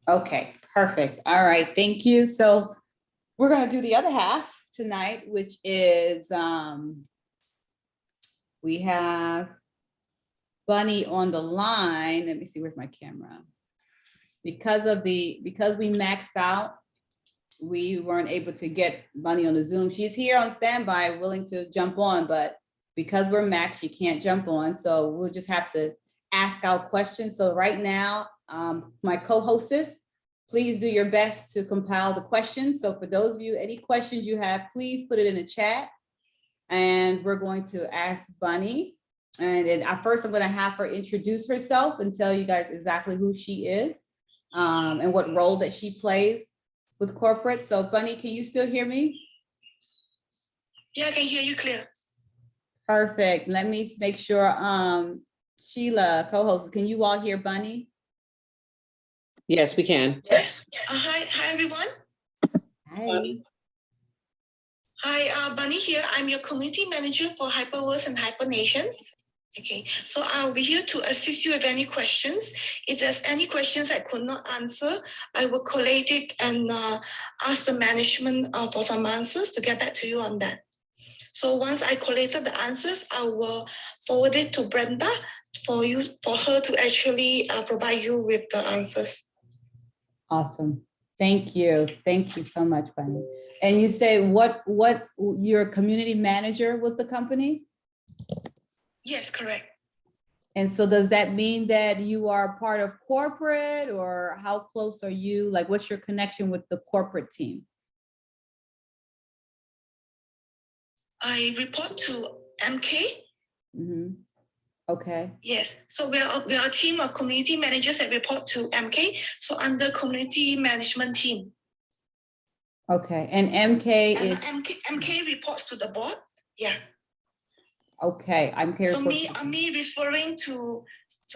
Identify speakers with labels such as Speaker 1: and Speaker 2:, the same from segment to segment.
Speaker 1: Okay, perfect. All right, thank you. So we're gonna do the other half tonight, which is we have Bunny on the line. Let me see, where's my camera? Because we maxed out, we weren't able to get Bunny on the Zoom. She's here on standby, willing to jump on, but because we're maxed, she can't jump on. So we'll just have to ask out questions. So right now, my co-hostess, please do your best to compile the questions. So for those of you, any questions you have, please put it in the chat. And we're going to ask Bunny. And then first, I'm going to have her introduce herself and tell you guys exactly who she is and what role that she plays with corporate. So Bunny, can you still hear me?
Speaker 2: Yeah, I can hear you clear.
Speaker 1: Perfect. Let me make sure. Sheila, co-host, can you all hear Bunny?
Speaker 3: Yes, we can.
Speaker 2: Yes. Hi, everyone.
Speaker 1: Hi.
Speaker 2: Hi, Bunny here. I'm your community manager for Hyperverse and Hypernation. Okay, so I'll be here to assist you with any questions. If there's any questions I could not answer, I will collate it and ask the management for some answers to get back to you on that. So once I collated the answers, I will forward it to Brenda for her to actually provide you with the answers.
Speaker 1: Awesome. Thank you. Thank you so much, Bunny. And you say what you're a community manager with the company?
Speaker 2: Yes, correct.
Speaker 1: And so does that mean that you are part of corporate, or how close are you? Like, what's your connection with the corporate team?
Speaker 2: I report to MK.
Speaker 1: Mm-hmm. Okay.
Speaker 2: Yes, so we are a team of community managers that report to MK. So under community management team.
Speaker 1: Okay, and
Speaker 2: MK reports to the board. Yeah.
Speaker 1: Okay,
Speaker 2: So me referring to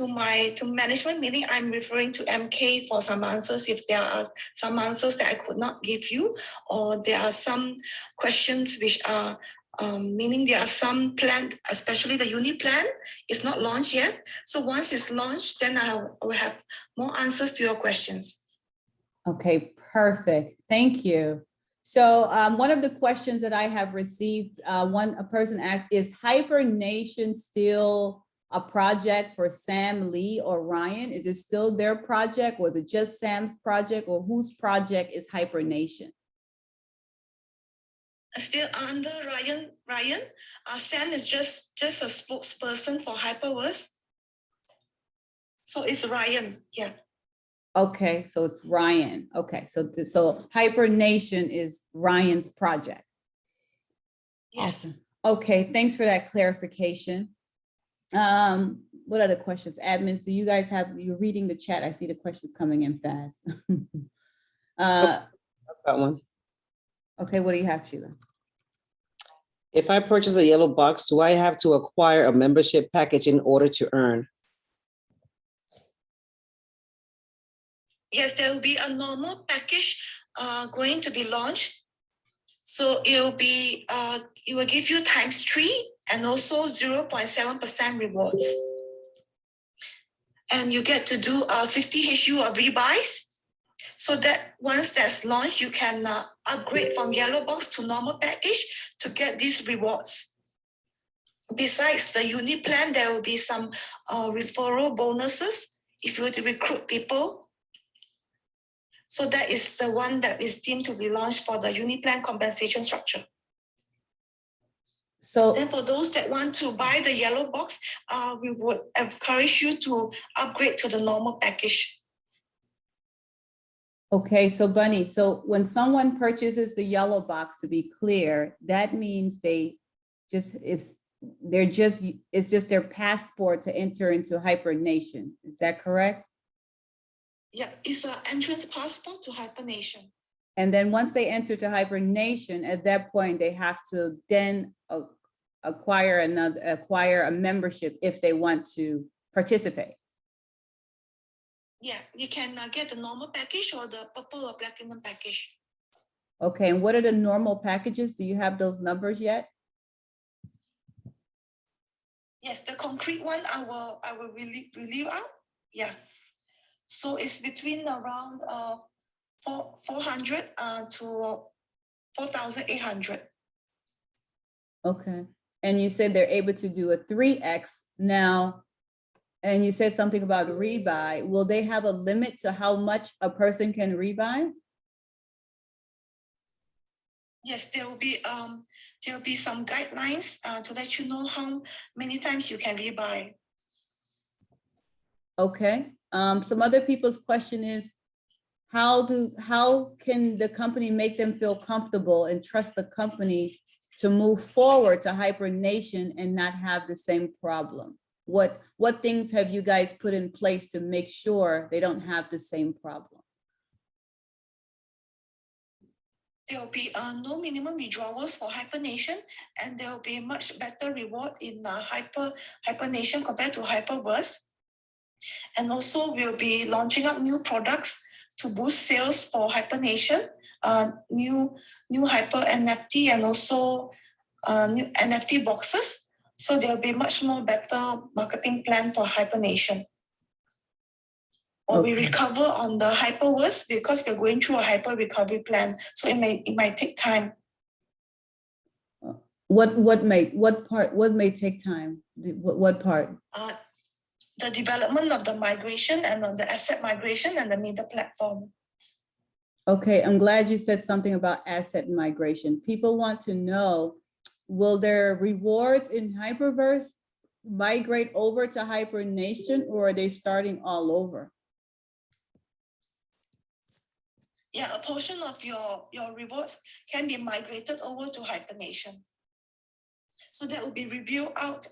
Speaker 2: management meeting, I'm referring to MK for some answers if there are some answers that I could not give you, or there are some questions which are meaning there are some plan, especially the uni plan is not launched yet. So once it's launched, then I will have more answers to your questions.
Speaker 1: Okay, perfect. Thank you. So one of the questions that I have received, a person asked, is Hypernation still a project for Sam, Lee, or Ryan? Is it still their project, or is it just Sam's project, or whose project is Hypernation?
Speaker 2: Still under Ryan. Sam is just a spokesperson for Hyperverse. So it's Ryan, yeah.
Speaker 1: Okay, so it's Ryan. Okay, so Hypernation is Ryan's project.
Speaker 2: Yes.
Speaker 1: Awesome. Okay, thanks for that clarification. What other questions? Admins, do you guys have, you're reading the chat. I see the questions coming in fast.
Speaker 3: I've got one.
Speaker 1: Okay, what do you have, Sheila?
Speaker 3: If I purchase a yellow box, do I have to acquire a membership package in order to earn?
Speaker 2: Yes, there will be a normal package going to be launched. So it will give you ×3 and also 0.7% rewards. And you get to do 50 HU of rebuys. So that once that's launched, you can upgrade from yellow box to normal package to get these rewards. Besides the uni plan, there will be some referral bonuses if you were to recruit people. So that is the one that is deemed to be launched for the uni plan compensation structure. So then for those that want to buy the yellow box, we would encourage you to upgrade to the normal package.
Speaker 1: Okay, so Bunny, so when someone purchases the yellow box, to be clear, that means it's just their passport to enter into Hypernation. Is that correct?
Speaker 2: Yeah, it's an entrance passport to Hypernation.
Speaker 1: And then once they enter to Hypernation, at that point, they have to then acquire a membership if they want to participate.
Speaker 2: Yeah, you can get the normal package or the purple or platinum package.
Speaker 1: Okay, and what are the normal packages? Do you have those numbers yet?
Speaker 2: Yes, the concrete one I will relieve out. Yeah. So it's between around 400 to 4,800.
Speaker 1: Okay. And you said they're able to do a 3X now. And you said something about rebuy. Will they have a limit to how much a person can rebuy?
Speaker 2: Yes, there will be some guidelines to let you know how many times you can rebuy.
Speaker 1: Okay. Some other people's question is, how can the company make them feel comfortable and trust the company to move forward to Hypernation and not have the same problem? What things have you guys put in place to make sure they don't have the same problem?
Speaker 2: There will be no minimum withdrawals for Hypernation, and there will be much better reward in Hypernation compared to Hyperverse. And also we'll be launching up new products to boost sales for Hypernation, new Hyper NFT, and also new NFT boxes. So there'll be much more better marketing plan for Hypernation. Or we recover on the Hyperverse because we're going through a hyper recovery plan. So it might take time.
Speaker 1: What may take time? What part?
Speaker 2: The development of the migration and on the asset migration and the middle platform.
Speaker 1: Okay, I'm glad you said something about asset migration. People want to know, will their rewards in Hyperverse migrate over to Hypernation, or are they starting all over?
Speaker 2: Yeah, a portion of your rewards can be migrated over to Hypernation. So that will be reviewed out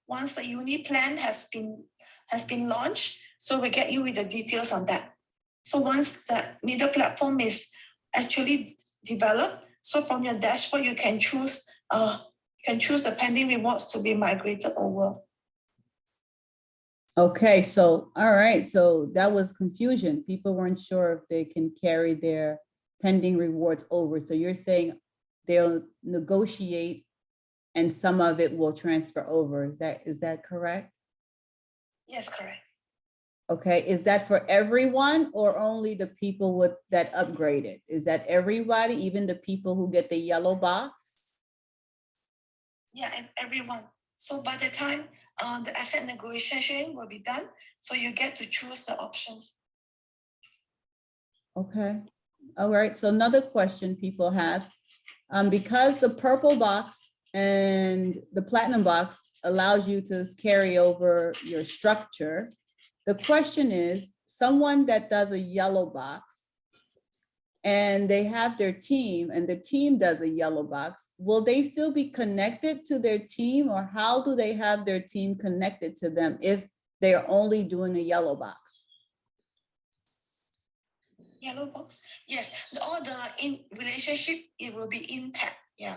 Speaker 2: once the uni plan has been launched. So we get you with the details on that. So once the middle platform is actually developed, so from your dashboard you can choose the pending rewards to be migrated over.
Speaker 1: Okay, so all right, so that was confusion. People weren't sure if they can carry their pending rewards over. So you're saying they'll negotiate and some of it will transfer over. Is that correct?
Speaker 2: Yes, correct.
Speaker 1: Okay, is that for everyone or only the people that upgraded? Is that everybody, even the people who get the yellow box?
Speaker 2: Yeah, everyone. So by the time the asset negotiation will be done, so you get to choose the options.
Speaker 1: Okay, all right. So another question people have, because the purple box and the platinum box allows you to carry over your structure, the question is, someone that does a yellow box and they have their team and the team does a yellow box, will they still be connected to their team, or how do they have their team connected to them if they are only doing a yellow box?
Speaker 2: Yellow box? Yes, all the relationship, it will be intact, yeah.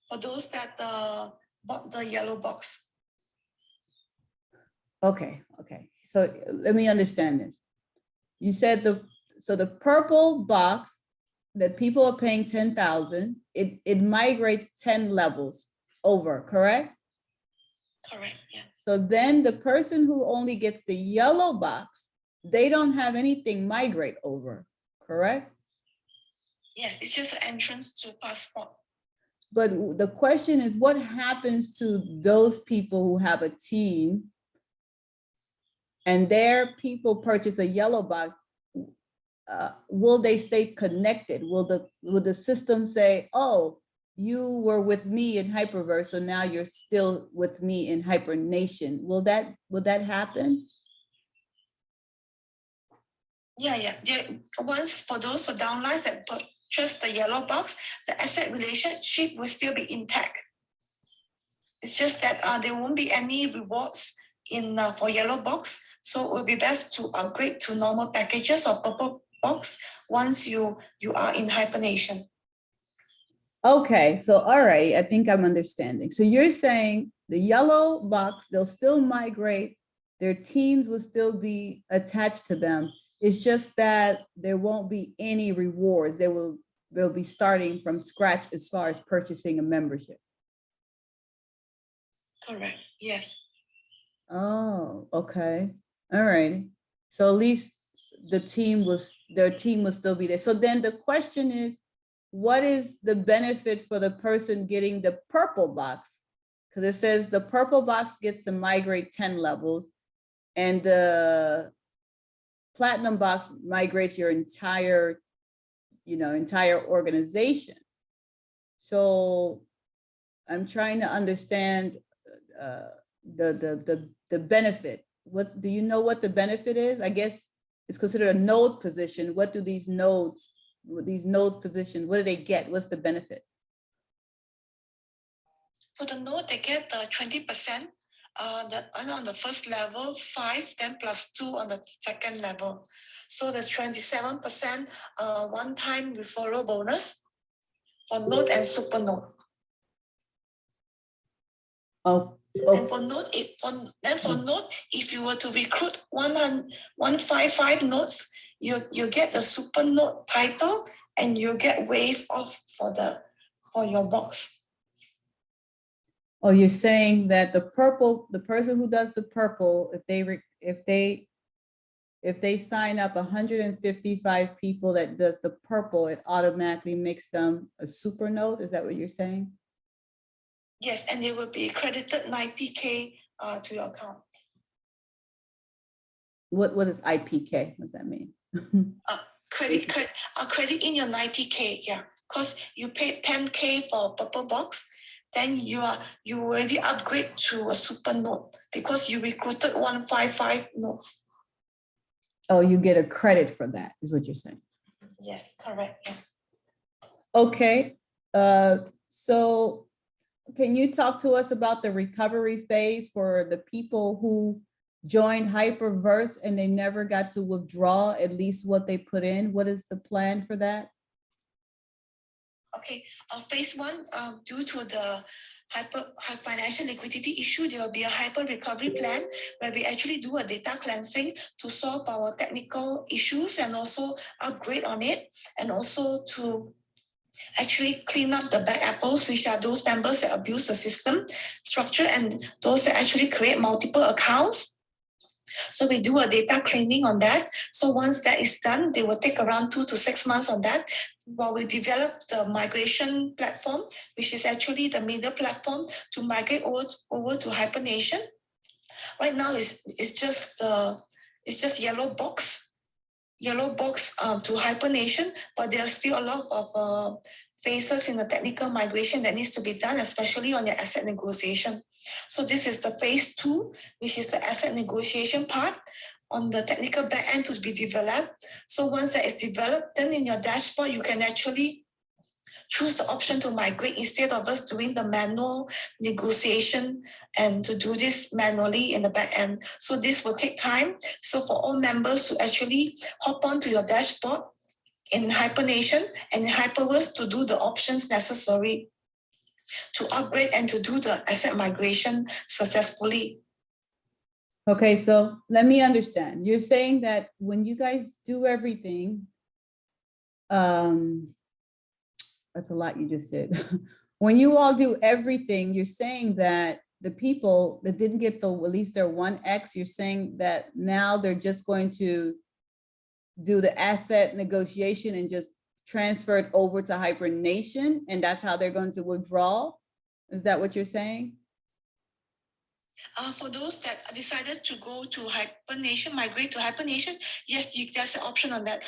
Speaker 2: For those that bought the yellow box.
Speaker 1: Okay. So let me understand this. You said the purple box that people are paying 10,000, it migrates 10 levels over, correct?
Speaker 2: Correct, yeah.
Speaker 1: So then the person who only gets the yellow box, they don't have anything migrate over, correct?
Speaker 2: Yes, it's just an entrance to passport.
Speaker 1: But the question is, what happens to those people who have a team and their people purchase a yellow box? Will they stay connected? Will the system say, oh, you were with me in Hyperverse, so now you're still with me in Hypernation? Will that happen?
Speaker 2: Yeah. Once for those for downlines that purchase the yellow box, the asset relationship will still be intact. It's just that there won't be any rewards in for yellow box. So it will be best to upgrade to normal packages or purple box once you are in Hypernation.
Speaker 1: Okay, so all right, I think I'm understanding. So you're saying the yellow box, they'll still migrate, their teams will still be attached to them. It's just that there won't be any rewards. They'll be starting from scratch as far as purchasing a membership.
Speaker 2: Correct, yes.
Speaker 1: Oh, okay. All right. So at least their team will still be there. So then the question is, what is the benefit for the person getting the purple box? Because it says the purple box gets to migrate 10 levels and the platinum box migrates your entire organization. So I'm trying to understand the benefit. Do you know what the benefit is? I guess it's considered a node position. What do these node positions, what do they get? What's the benefit?
Speaker 2: For the node, they get the 20%. On the first level, 5, then plus 2 on the second level. So there's 27% one-time referral bonus for node and super node.
Speaker 1: Oh,
Speaker 2: And for node, if you were to recruit 155 nodes, you get the super node title and you get waived off for your box.
Speaker 1: oh, you're saying that the person who does the purple, if they sign up 155 people that does the purple, it automatically makes them a super node. Is that what you're saying?
Speaker 2: Yes, and it will be credited 90K to your account.
Speaker 1: What is IPK? What does that mean?
Speaker 2: Credit in your 90K, yeah. Because you paid 10K for purple box, then you already upgrade to a super node because you recruited 155 nodes.
Speaker 1: Oh, you get a credit for that, is what you're saying.
Speaker 2: Yes, correct. Yeah.
Speaker 1: Okay, so can you talk to us about the recovery phase for the people who joined Hyperverse and they never got to withdraw at least what they put in? What is the plan for that?
Speaker 2: Okay, phase 1, due to the financial liquidity issue, there will be a hyper recovery plan where we actually do a data cleansing to solve our technical issues and also upgrade on it, and also to actually clean up the bad apples, which are those members that abuse the system structure and those that actually create multiple accounts. So we do a data cleaning on that. So once that is done, they will take around 2 to 6 months on that while we develop the migration platform, which is actually the middle platform to migrate over to Hypernation. Right now, it's just yellow box to Hypernation, but there are still a lot of phases in the technical migration that needs to be done, especially on your asset negotiation. So this is the phase 2, which is the asset negotiation part on the technical backend to be developed. So once that is developed, then in your dashboard, you can actually choose the option to migrate instead of us doing the manual negotiation and to do this manually in the back end. So this will take time. So for all members to actually hop onto your dashboard in Hypernation and in Hyperverse to do the options necessary to upgrade and to do the asset migration successfully.
Speaker 1: Okay, so let me understand. You're saying that when you guys do everything, that's a lot you just said. When you all do everything, you're saying that the people that didn't get at least their 1X, you're saying that now they're just going to do the asset negotiation and just transfer it over to Hypernation, and that's how they're going to withdraw? Is that what you're saying?
Speaker 2: For those that decided to go to Hypernation, migrate to Hypernation, yes, there's an option on that.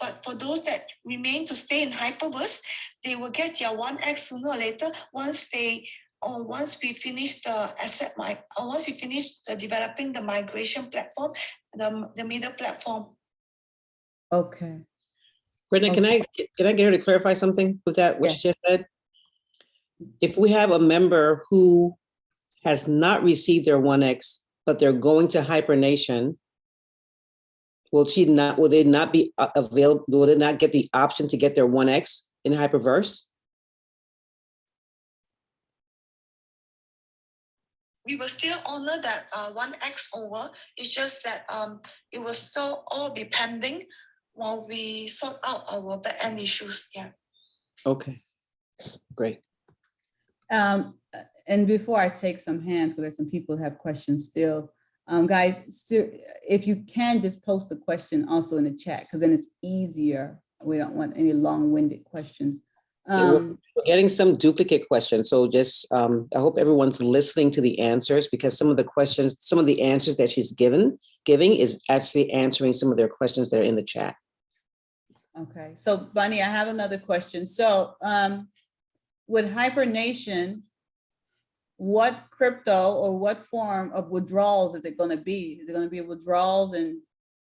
Speaker 2: But for those that remain to stay in Hyperverse, they will get their 1X sooner or later once we finish once we finish developing the migration platform, the middle platform.
Speaker 1: Okay.
Speaker 3: Brenda, can I get her to clarify something with that, what she just said? If we have a member who has not received their 1X, but they're going to Hypernation, will they not be available? Will they not get the option to get their 1X in Hyperverse?
Speaker 2: We will still honor that 1X over. It's just that it will still all be pending while we sort out our back-end issues. Yeah.
Speaker 3: Okay, great.
Speaker 1: And before I take some hands, because there's some people who have questions still, Guys, if you can just post the question also in the chat, because then it's easier. We don't want any long-winded questions.
Speaker 3: We're getting some duplicate questions. So just, I hope everyone's listening to the answers, because some of the questions, some of the answers that she's giving is actually answering some of their questions that are in the chat.
Speaker 1: Okay, so Bunny, I have another question. So with Hypernation, what crypto or what form of withdrawals is it going to be? Is it going to be withdrawals in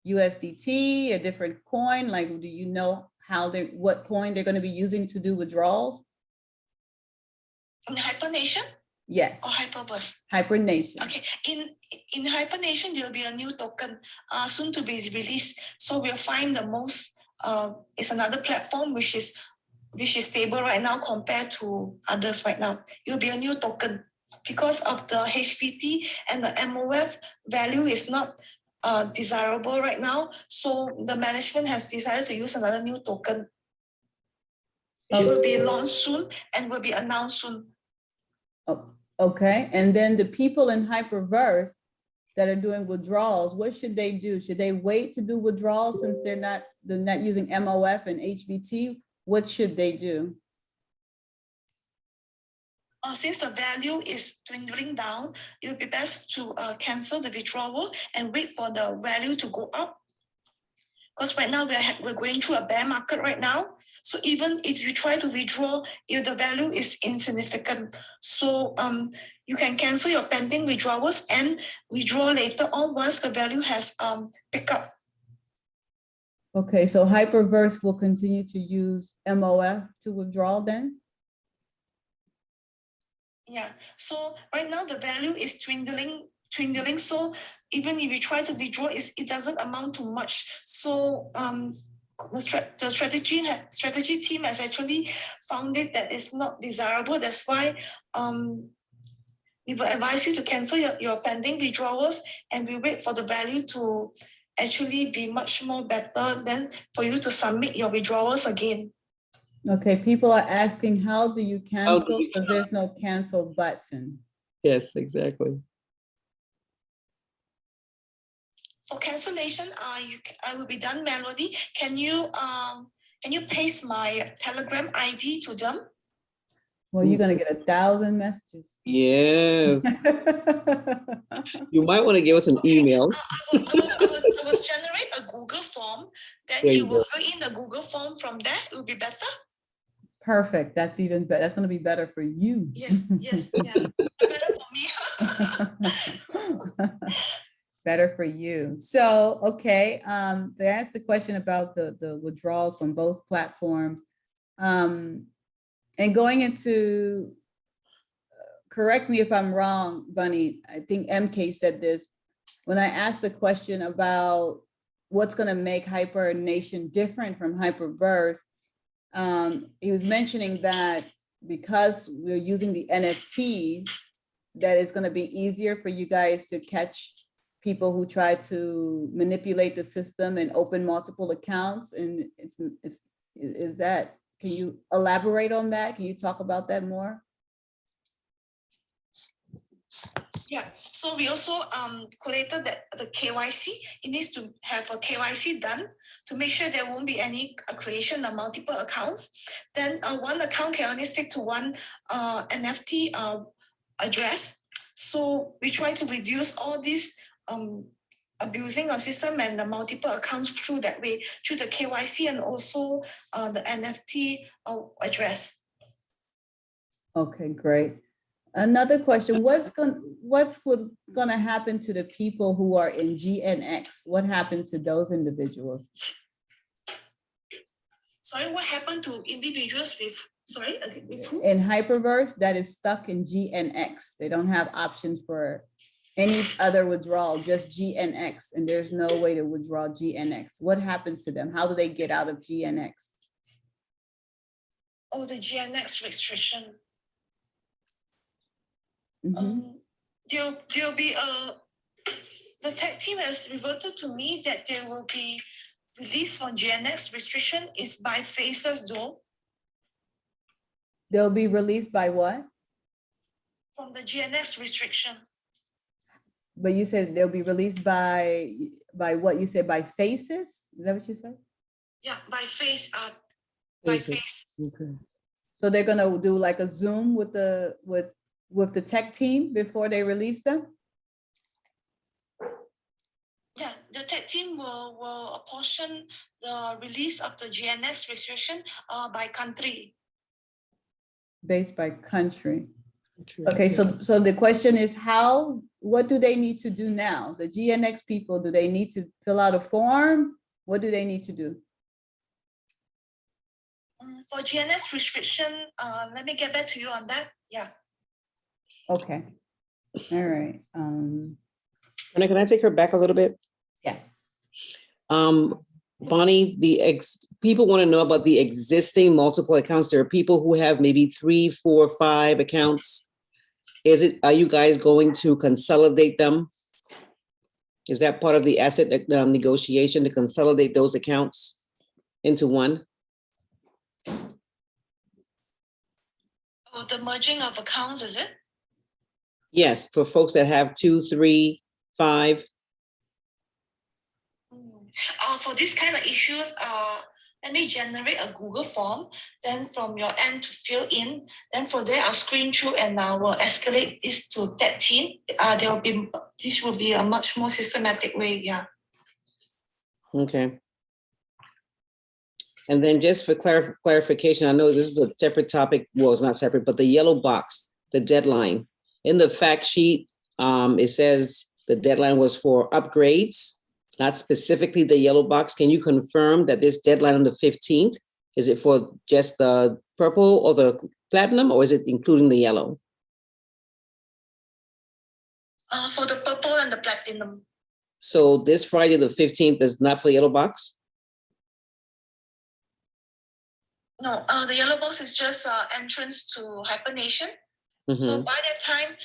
Speaker 1: USDT, a different coin? Like, do you know what coin they're going to be using to do withdrawals?
Speaker 2: In Hypernation
Speaker 1: Yes,
Speaker 2: or Hyperverse?
Speaker 1: Hypernation.
Speaker 2: Okay, in Hypernation, there will be a new token soon to be released. So we'll find the most, it's another platform which is stable right now compared to others right now. It will be a new token because of the HPT and the MOF value is not desirable right now. So the management has decided to use another new token. It will be launched soon and will be announced soon.
Speaker 1: Oh, okay, and then the people in Hyperverse that are doing withdrawals, what should they do? Should they wait to do withdrawals since they're not using MOF and HVT? What should they do?
Speaker 2: Since the value is dwindling down, it would be best to cancel the withdrawal and wait for the value to go up. Because right now we're going through a bear market right now. So even if you try to withdraw, if the value is insignificant, so you can cancel your pending withdrawals and withdraw later on once the value has picked up.
Speaker 1: Okay, so Hyperverse will continue to use MOF to withdraw then?
Speaker 2: Yeah, so right now the value is dwindling. So even if you try to withdraw, it doesn't amount to much. So the strategy team has actually found it that it's not desirable. That's why we will advise you to cancel your pending withdrawals, and we wait for the value to actually be much more better than for you to submit your withdrawals again.
Speaker 1: Okay, people are asking, how do you cancel? Because there's no cancel button.
Speaker 3: Yes, exactly.
Speaker 2: For cancellation, I will be done manually. Can you paste my Telegram ID to them?
Speaker 1: Well, you're gonna get 1,000 messages.
Speaker 3: Yes. You might want to give us an email.
Speaker 2: I will generate a Google form. Then
Speaker 3: There
Speaker 2: you
Speaker 3: you
Speaker 2: will
Speaker 3: go.
Speaker 2: fill in the Google form from there. It will be better.
Speaker 1: Perfect. That's even better. That's gonna be better for you.
Speaker 2: Yes, yeah. Better for me.
Speaker 1: Better for you. So, okay, they asked the question about the withdrawals from both platforms. And going into, correct me if I'm wrong, Bunny, I think MK said this, when I asked the question about what's gonna make Hypernation different from Hyperverse, he was mentioning that because we're using the NFTs, that it's gonna be easier for you guys to catch people who try to manipulate the system and open multiple accounts. And is that, can you elaborate on that? Can you talk about that more?
Speaker 2: Yeah, so we also collated the KYC. It needs to have a KYC done to make sure there won't be any creation of multiple accounts. Then one account can only stick to one NFT address. So we try to reduce all these abusing our system and the multiple accounts through that way, through the KYC and also the NFT address.
Speaker 1: Okay, great. Another question, what's gonna happen to the people who are in GNX? What happens to those individuals?
Speaker 2: Sorry, what happened to individuals with who?
Speaker 1: In Hyperverse that is stuck in GNX. They don't have options for any other withdrawal, just GNX, and there's no way to withdraw GNX. What happens to them? How do they get out of GNX?
Speaker 2: Oh, the GNX restriction. There'll be the tech team has reverted to me that there will be release on GNX restriction is by phases though.
Speaker 1: They'll be released by what?
Speaker 2: From the GNX restriction.
Speaker 1: But you said they'll be released by what you said, by faces? Is that what you said?
Speaker 2: Yeah, by face,
Speaker 3: Faces.
Speaker 1: Okay. So they're gonna do like a Zoom with the tech team before they release them?
Speaker 2: Yeah, the tech team will apportion the release of the GNS restriction by country.
Speaker 1: Based by country. Okay, so the question is what do they need to do now? The GNX people, do they need to fill out a form? What do they need to do?
Speaker 2: For GNS restriction, let me get back to you on that. Yeah.
Speaker 1: Okay, all right,
Speaker 3: Brenda, can I take her back a little bit?
Speaker 1: yes.
Speaker 3: Bonnie, people want to know about the existing multiple accounts. There are people who have maybe 3, 4, 5 accounts. Are you guys going to consolidate them? Is that part of the asset negotiation to consolidate those accounts into one?
Speaker 2: Oh, the merging of accounts, is it?
Speaker 3: Yes, for folks that have 2, 3, 5.
Speaker 2: For this kind of issues, let me generate a Google form, then from your end to fill in. Then for there, I'll screen through and I will escalate this to that team. This will be a much more systematic way. Yeah.
Speaker 3: Okay. And then just for clarification, I know this is a separate topic. Well, it's not separate, but the yellow box, the deadline. In the fact sheet, it says the deadline was for upgrades, not specifically the yellow box. Can you confirm that this deadline on the 15th, is it for just the purple or the platinum, or is it including the yellow?
Speaker 2: For the purple and the platinum.
Speaker 3: So this Friday, the 15th, is not for the yellow box?
Speaker 2: No, the yellow box is just entrance to Hypernation. So by that time,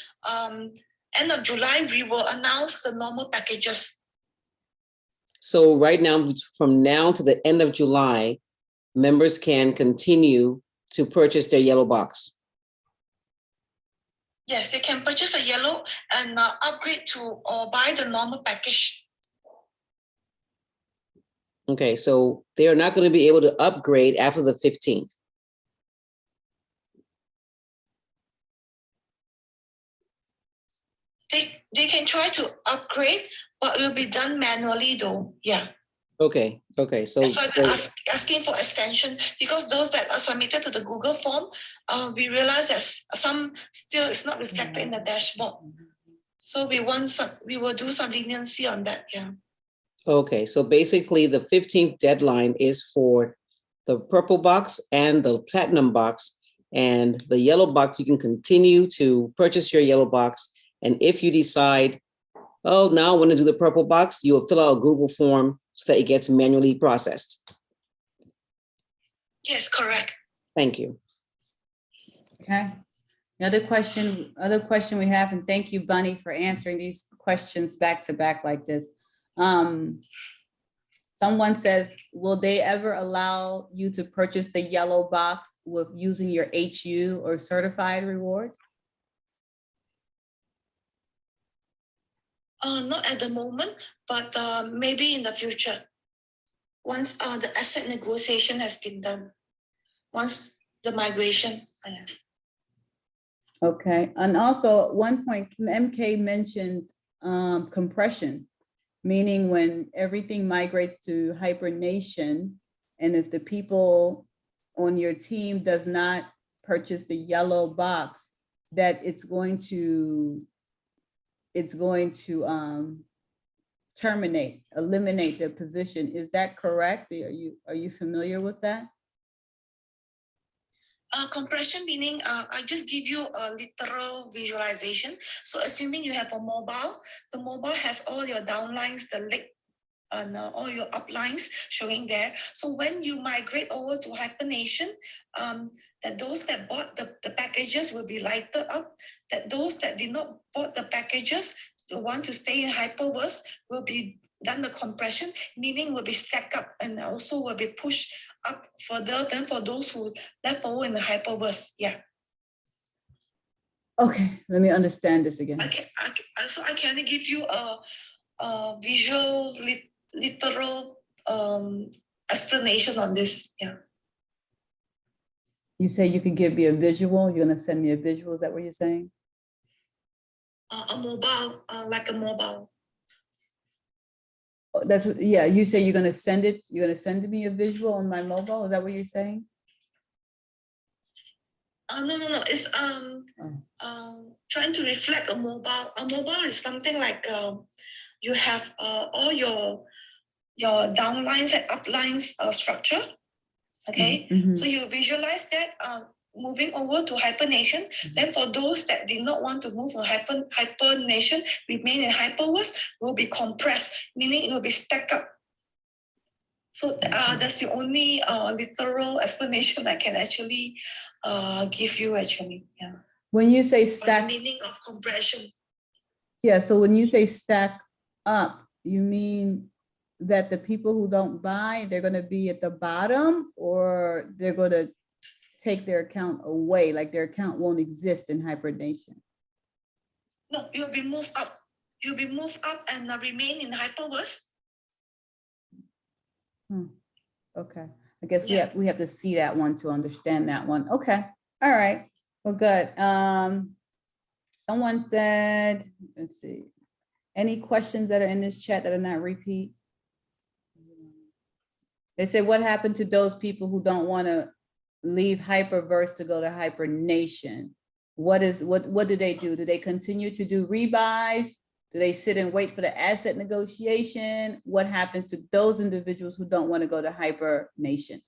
Speaker 2: end of July, we will announce the normal packages.
Speaker 3: So right now, from now to the end of July, members can continue to purchase their yellow box.
Speaker 2: Yes, they can purchase a yellow and upgrade to or buy the normal package.
Speaker 3: Okay, so they are not going to be able to upgrade after the 15th.
Speaker 2: They can try to upgrade, but it will be done manually though. Yeah.
Speaker 3: Okay, so
Speaker 2: that's why they're asking for extension, because those that are submitted to the Google form, we realize that some still is not reflected in the dashboard. So we will do some leniency on that. Yeah.
Speaker 3: Okay, so basically the 15th deadline is for the purple box and the platinum box, and the yellow box, you can continue to purchase your yellow box. And if you decide, oh, now I want to do the purple box, you will fill out a Google form so that it gets manually processed.
Speaker 2: Yes, correct.
Speaker 3: Thank you.
Speaker 1: Okay. Another question we have, and thank you, Bunny, for answering these questions back to back like this. Someone says, will they ever allow you to purchase the yellow box with using your HU or certified rewards?
Speaker 2: Not at the moment, but maybe in the future. Once the asset negotiation has been done. Once the migration.
Speaker 1: Okay, and also at one point, MK mentioned compression, meaning when everything migrates to Hypernation, and if the people on your team does not purchase the yellow box, that it's going to eliminate the position. Is that correct? Are you familiar with that?
Speaker 2: Compression meaning, I just give you a literal visualization. So assuming you have a mobile, the mobile has all your downlines, the leg, and all your uplines showing there. So when you migrate over to Hypernation, that those that bought the packages will be lighted up, that those that did not bought the packages, the want to stay in Hyperverse, will be done the compression, meaning will be stacked up and also will be pushed up further than for those who left over in the Hyperverse. Yeah.
Speaker 1: Okay, let me understand this again.
Speaker 2: So I can only give you a visual, literal explanation on this. Yeah.
Speaker 1: You say you could give me a visual. You're gonna send me a visual. Is that what you're saying?
Speaker 2: A mobile, like a mobile.
Speaker 1: Oh, that's yeah. You say you're gonna send it. You're gonna send me a visual on my mobile. Is that what you're saying?
Speaker 2: No. It's trying to reflect a mobile. A mobile is something like you have all your downlines and uplines structure. Okay, so you visualize that moving over to Hypernation. Then for those that did not want to move to Hypernation, remain in Hyperverse, will be compressed, meaning it will be stacked up. So that's the only literal explanation I can actually give you actually. Yeah.
Speaker 1: When you say stack,
Speaker 2: the meaning of compression.
Speaker 1: yeah. So when you say stack up, you mean that the people who don't buy, they're going to be at the bottom, or they're going to take their account away, like their account won't exist in Hypernation?
Speaker 2: No, you'll be moved up. You'll be moved up and remain in Hyperverse.
Speaker 1: Okay, I guess we have to see that one to understand that one. Okay, all right, well, good. Someone said, let's see, any questions that are in this chat that are not repeat? They said, what happened to those people who don't want to leave Hyperverse to go to Hypernation? What do they do? Do they continue to do rebuys? Do they sit and wait for the asset negotiation? What happens to those individuals who don't want to go to Hypernation?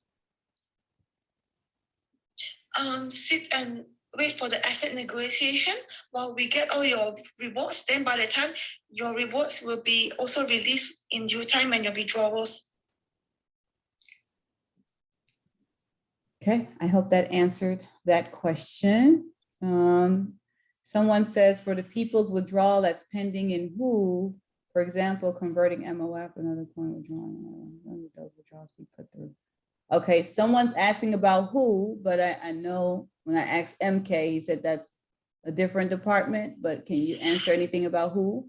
Speaker 2: Sit and wait for the asset negotiation while we get all your rewards. Then by the time your rewards will be also released in due time and your withdrawals.
Speaker 1: Okay, I hope that answered that question. Someone says for the people's withdrawal that's pending in who, for example, converting MOF, another coin withdrawing, when would those withdrawals be put through? Okay, someone's asking about who, but I know when I asked MK, he said that's a different department, but can you answer anything about who?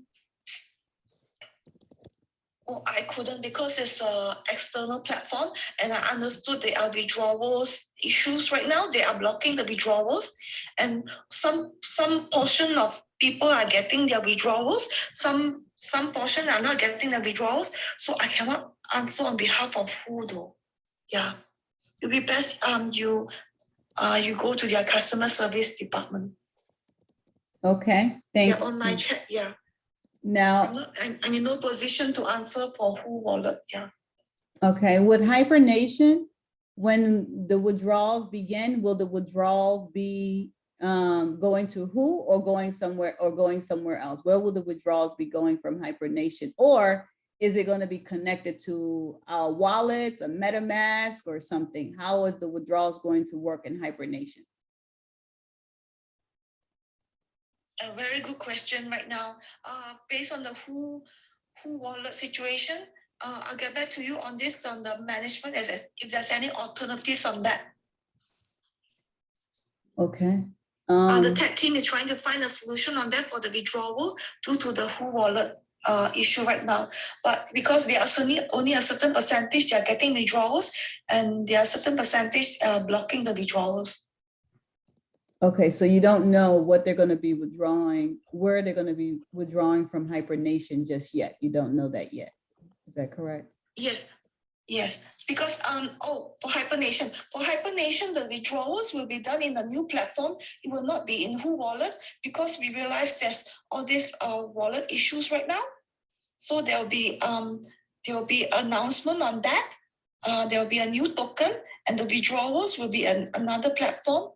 Speaker 2: Oh, I couldn't because it's an external platform and I understood there are withdrawals issues right now. They are blocking the withdrawals and some portion of people are getting their withdrawals. Some portion are not getting the withdrawals. So I cannot answer on behalf of who though. Yeah, it would be best you go to their customer service department.
Speaker 1: Okay, thank you.
Speaker 2: Online chat, yeah.
Speaker 1: Now,
Speaker 2: I'm in no position to answer for who wallet, yeah.
Speaker 1: Okay, with Hypernation, when the withdrawals begin, will the withdrawals be going to who or going somewhere else? Where will the withdrawals be going from Hypernation? Or is it going to be connected to wallets, a MetaMask or something? How are the withdrawals going to work in Hypernation?
Speaker 2: A very good question right now. Based on the who wallet situation, I'll get back to you on this on the management if there's any alternatives on that.
Speaker 1: Okay.
Speaker 2: The tech team is trying to find a solution on that for the withdrawal due to the who wallet issue right now. But because there are only a certain percentage they are getting withdrawals and there are a certain percentage blocking the withdrawals.
Speaker 1: Okay, so you don't know what they're going to be withdrawing, where they're going to be withdrawing from Hypernation just yet. You don't know that yet. Is that correct?
Speaker 2: Yes. Because for Hypernation, the withdrawals will be done in the new platform. It will not be in Who Wallet because we realize there's all these wallet issues right now. So there will be announcement on that. There will be a new token, and the withdrawals will be another platform.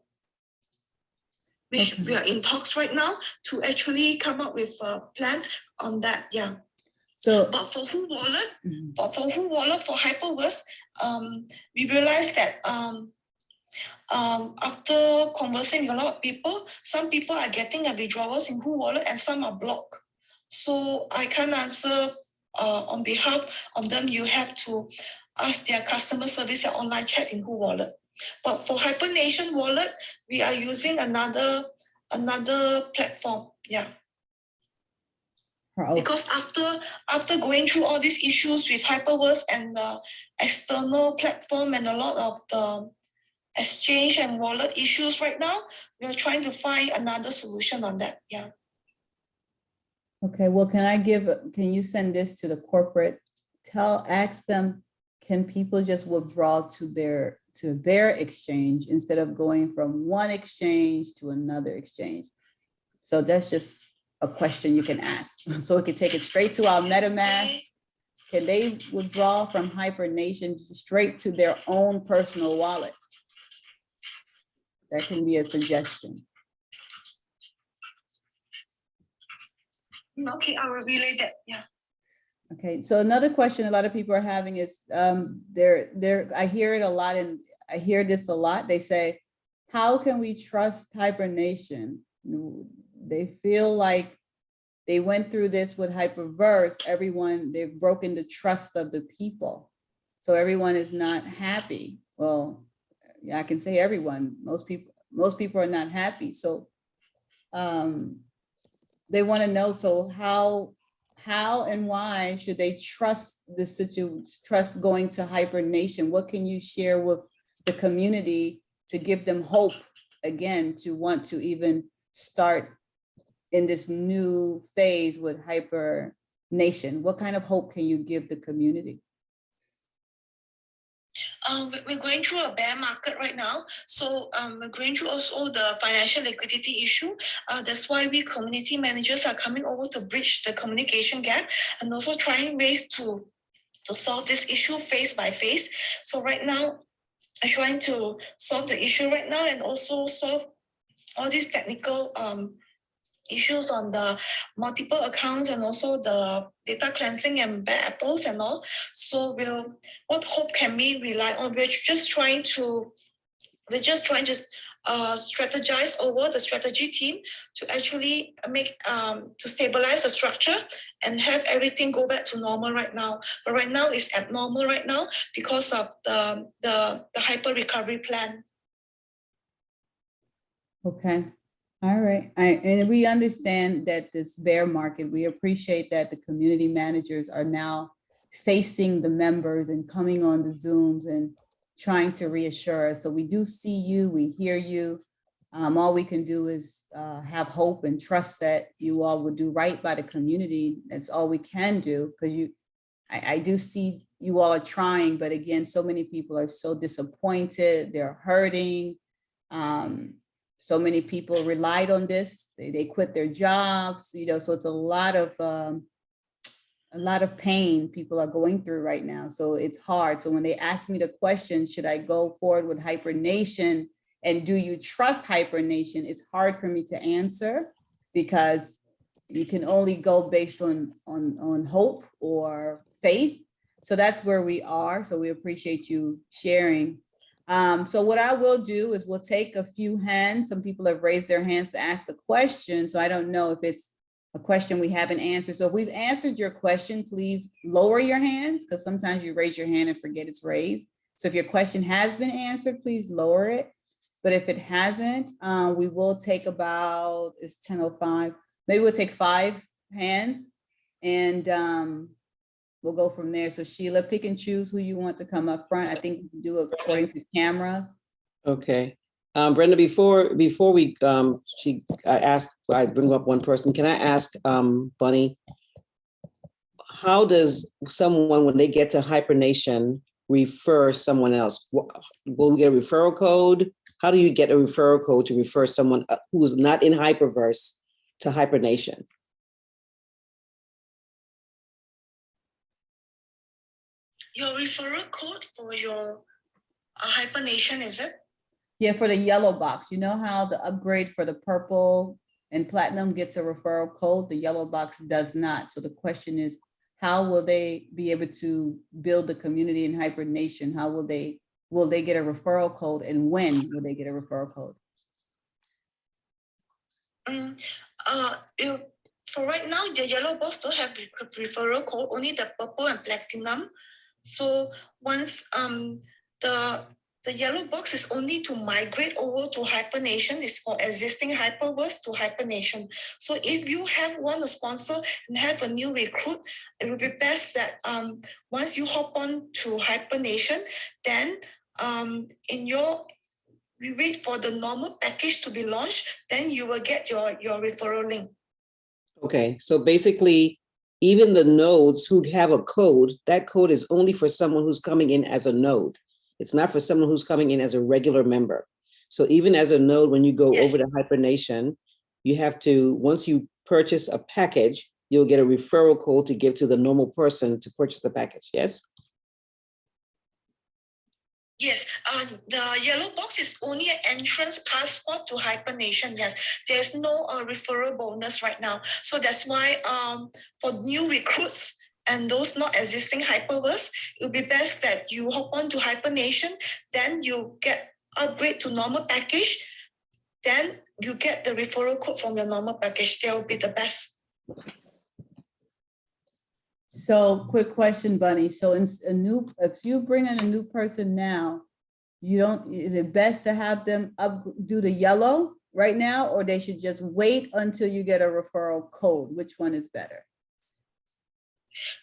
Speaker 2: Which we are in talks right now to actually come up with a plan on that. Yeah. So, but for Who Wallet, for Who Wallet for Hyperverse, we realized that after conversing with a lot of people, some people are getting their withdrawals in Who Wallet and some are blocked. So I can't answer on behalf of them. You have to ask their customer service or online chat in Who Wallet. But for Hypernation Wallet, we are using another another platform. Yeah.
Speaker 1: Oh,
Speaker 2: Because after going through all these issues with Hyperverse and the external platform and a lot of the exchange and wallet issues right now, we are trying to find another solution on that. Yeah.
Speaker 1: okay, well, can you send this to the corporate? Ask them, can people just withdraw to their exchange instead of going from one exchange to another exchange? So that's just a question you can ask. So we can take it straight to our MetaMask. Can they withdraw from Hypernation straight to their own personal wallet? That can be a suggestion.
Speaker 2: Okay, I will relay that. Yeah.
Speaker 1: Okay, so another question a lot of people are having is I hear it a lot, and I hear this a lot. They say, how can we trust Hypernation? They feel like they went through this with Hyperverse. They've broken the trust of the people. So everyone is not happy. Well, yeah, I can say everyone, most people are not happy. So they want to know, so how and why should they trust the situation, trust going to Hypernation? What can you share with the community to give them hope again, to want to even start in this new phase with Hypernation? What kind of hope can you give the community?
Speaker 2: We're going through a bear market right now. So we're going through also the financial liquidity issue. That's why we community managers are coming over to bridge the communication gap and also trying ways to solve this issue phase by phase. So right now, I'm trying to solve the issue right now and also solve all these technical issues on the multiple accounts and also the data cleansing and bad apples and all. So what hope can we rely on? We're just trying to strategize over the strategy team to actually make to stabilize the structure and have everything go back to normal right now. But right now it's abnormal right now because of the hyper recovery plan.
Speaker 1: Okay. All right. And we understand that this bear market, we appreciate that the community managers are now facing the members and coming on the Zooms and trying to reassure us. So we do see you, we hear you. All we can do is have hope and trust that you all will do right by the community. That's all we can do, because I do see you all are trying, but again, so many people are so disappointed, they're hurting. So many people relied on this. They quit their jobs, so it's a lot of pain people are going through right now. So it's hard. So when they ask me the question, should I go forward with Hypernation and do you trust Hypernation? It's hard for me to answer because you can only go based on hope or faith. So that's where we are. So we appreciate you sharing. So what I will do is we'll take a few hands. Some people have raised their hands to ask the question. So I don't know if it's a question we haven't answered. So if we've answered your question, please lower your hands, because sometimes you raise your hand and forget it's raised. So if your question has been answered, please lower it. But if it hasn't, we will take it's 10:05. Maybe we'll take 5 hands and we'll go from there. So Sheila, pick and choose who you want to come up front. I think we can do it according to cameras.
Speaker 3: Okay. Brenda, before we I bring up one person. Can I ask Bunny, how does someone, when they get to Hypernation, refer someone else? Will we get a referral code? How do you get a referral code to refer someone who's not in Hyperverse to Hypernation?
Speaker 2: Your referral code for your Hypernation, is it?
Speaker 1: Yeah, for the yellow box. You know how the upgrade for the purple and platinum gets a referral code? The yellow box does not. So the question is, how will they be able to build the community in Hypernation? How will they get a referral code, and when will they get a referral code?
Speaker 2: For right now, the yellow box don't have referral code, only the purple and platinum. So once the The yellow box is only to migrate over to Hypernation. It's for existing Hyperverse to Hypernation. So if you want to sponsor and have a new recruit, it would be best that once you hop on to Hypernation, then we wait for the normal package to be launched, then you will get your referral link.
Speaker 3: Okay, so basically, even the nodes who have a code, that code is only for someone who's coming in as a node. It's not for someone who's coming in as a regular member. So even as a node, when you go over to Hypernation, you have to, once you purchase a package, you'll get a referral code to give to the normal person to purchase the package, yes?
Speaker 2: Yes, the yellow box is only an entrance passport to Hypernation. Yes, there's no referral bonus right now. So that's why for new recruits and those not existing Hyperverse, it would be best that you hop on to Hypernation, then you get upgrade to normal package, then you get the referral code from your normal package. That will be the best.
Speaker 1: So quick question, Bunny. So if you bring in a new person now, is it best to have them do the yellow right now, or they should just wait until you get a referral code? Which one is better?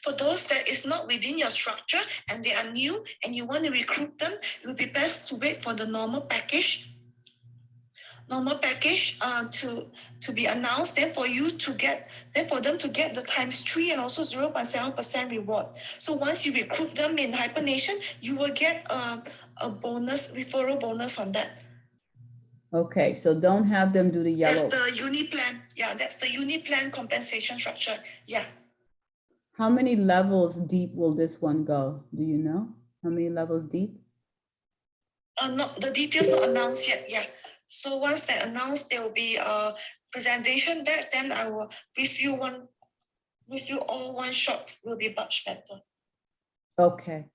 Speaker 2: For those that is not within your structure and they are new and you want to recruit them, it would be best to wait for the normal package to be announced, then for them to get the ×3 and also 0.7% reward. So once you recruit them in Hypernation, you will get a bonus, referral bonus on that.
Speaker 1: Okay, so don't have them do the yellow.
Speaker 2: That's the uni plan. Yeah, that's the uni plan compensation structure. Yeah.
Speaker 1: How many levels deep will this one go? Do you know how many levels deep?
Speaker 2: No, the details not announced yet. Yeah. So once they announce, there will be a presentation that then I will review all one shot will be much better.
Speaker 1: Okay.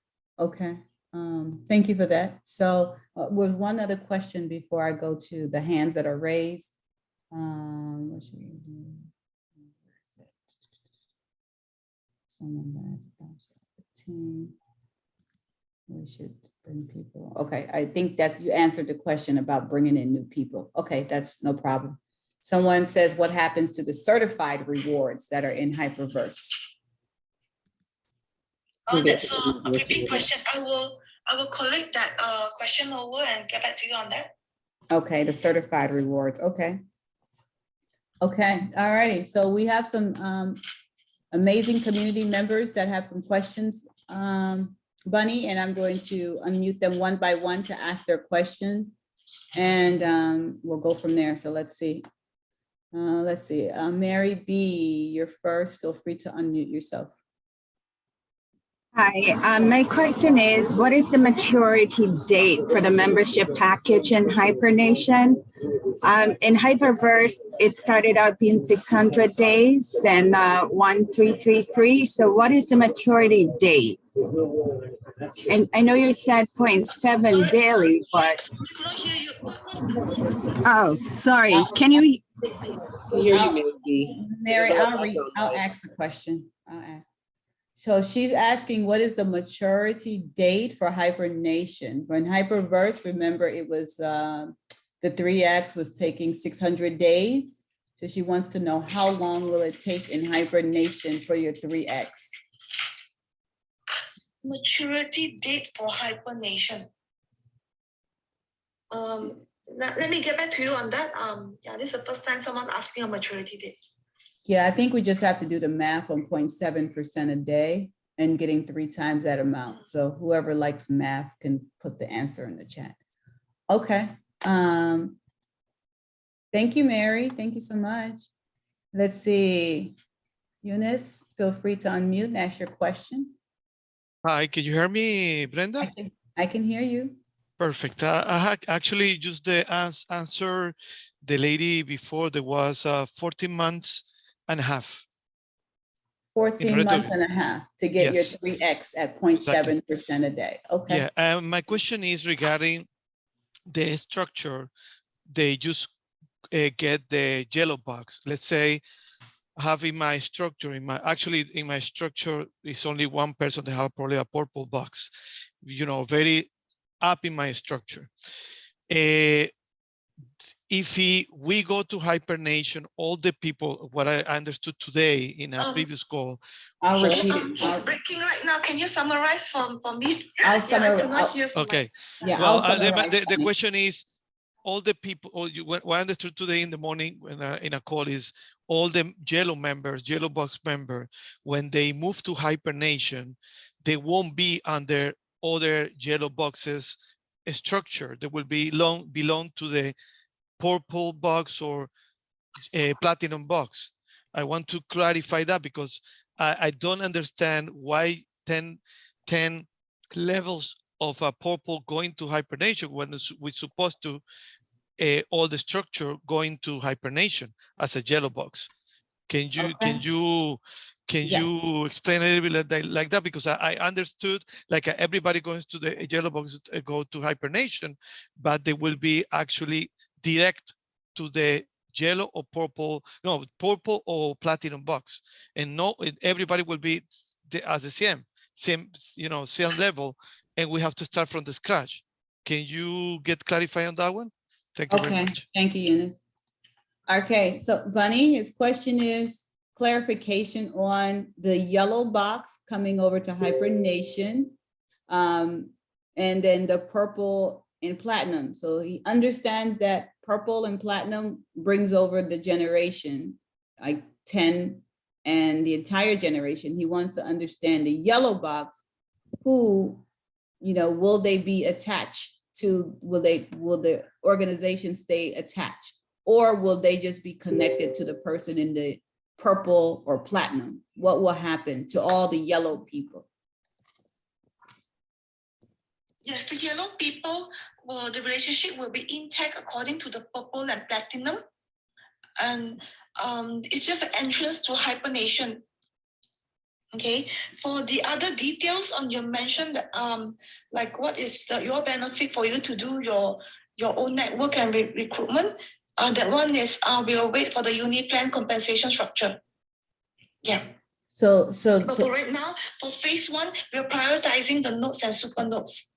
Speaker 1: Thank you for that. So with one other question before I go to the hands that are raised. What should we do? Someone that's 15. We should bring people. Okay, I think you answered the question about bringing in new people. Okay, that's no problem. Someone says, what happens to the certified rewards that are in Hyperverse?
Speaker 2: That's a repeat question. I will collect that question over and get back to you on that. Okay,
Speaker 1: the certified rewards. Okay, all righty. So we have some amazing community members that have some questions. Bunny, and I'm going to unmute them one by one to ask their questions, and we'll go from there. So let's see. Mary B, you're first. Feel free to unmute yourself.
Speaker 4: Hi, my question is, what is the maturity date for the membership package in Hypernation? In Hyperverse, it started out being 600 days, then 1333. So what is the maturity date? And I know you said 0.7 daily, but... Oh, sorry. Can you...
Speaker 1: Mary, I'll ask the question. So she's asking, what is the maturity date for Hypernation? When Hyperverse, remember, it was the 3X was taking 600 days. So she wants to know how long will it take in Hypernation for your 3X?
Speaker 2: Maturity date for Hypernation. Let me get back to you on that. Yeah, this is the first time someone asking a maturity date.
Speaker 1: Yeah, I think we just have to do the math on 0.7% a day and getting 3 times that amount. So whoever likes math can put the answer in the chat. Okay. Thank you, Mary. Thank you so much. Let's see. Eunice, feel free to unmute and ask your question.
Speaker 5: Hi, can you hear me, Brenda?
Speaker 1: I can hear you.
Speaker 5: Perfect. I had actually just the answer the lady before. There was 14 months and a half.
Speaker 1: 14 months and a half to get your 3X at 0.7% a day. Okay.
Speaker 5: Yeah. My question is regarding the structure. They just get the yellow box. Let's say having my structure in my structure is only one person that have probably a purple box, very up in my structure. If we go to Hypernation, all the people, what I understood today in a previous call.
Speaker 1: I'll
Speaker 5: all-
Speaker 1: repeat
Speaker 2: It's
Speaker 1: it.
Speaker 2: breaking right now. Can you summarize for me?
Speaker 1: I'll
Speaker 2: Yeah, I
Speaker 1: summarize.
Speaker 2: could not hear from
Speaker 5: Okay,
Speaker 1: Yeah,
Speaker 5: well,
Speaker 1: I'll summarize.
Speaker 5: the question is, all the people, what I understood today in the morning when, in a call is all the yellow members, yellow box member, when they move to Hypernation, they won't be under other yellow boxes structure. They will belong to the purple box or a platinum box. I want to clarify that because I don't understand why 10 levels of a purple going to Hypernation when we're supposed to all the structure going to Hypernation as a yellow box. Can you
Speaker 1: Yeah.
Speaker 5: you explain a little bit like that? Because I understood like everybody goes to the yellow box go to Hypernation, but they will be actually direct to the yellow or purple, no, purple or platinum box, and no, everybody will be as the same, same level, and we have to start from the scratch. Can you get clarified on that one? Thank you very
Speaker 1: Okay,
Speaker 5: much.
Speaker 1: thank you, Eunice. Okay, so Bunny, his question is clarification on the yellow box coming over to Hypernation. And then the purple and platinum. So he understands that purple and platinum brings over the generation, like 10 and the entire generation. He wants to understand the yellow box, who, will they be attached to, will the organization stay attached? Or will they just be connected to the person in the purple or platinum? What will happen to all the yellow people?
Speaker 2: Yes, the yellow people, well, the relationship will be intact according to the purple and platinum. And it's just an entrance to Hypernation. Okay, for the other details on your mention that like what is your benefit for you to do your own network and recruitment, that one is we'll wait for the Uniplan compensation structure. Yeah.
Speaker 1: So
Speaker 2: But for right now, for phase 1, we're prioritizing the nodes and super nodes.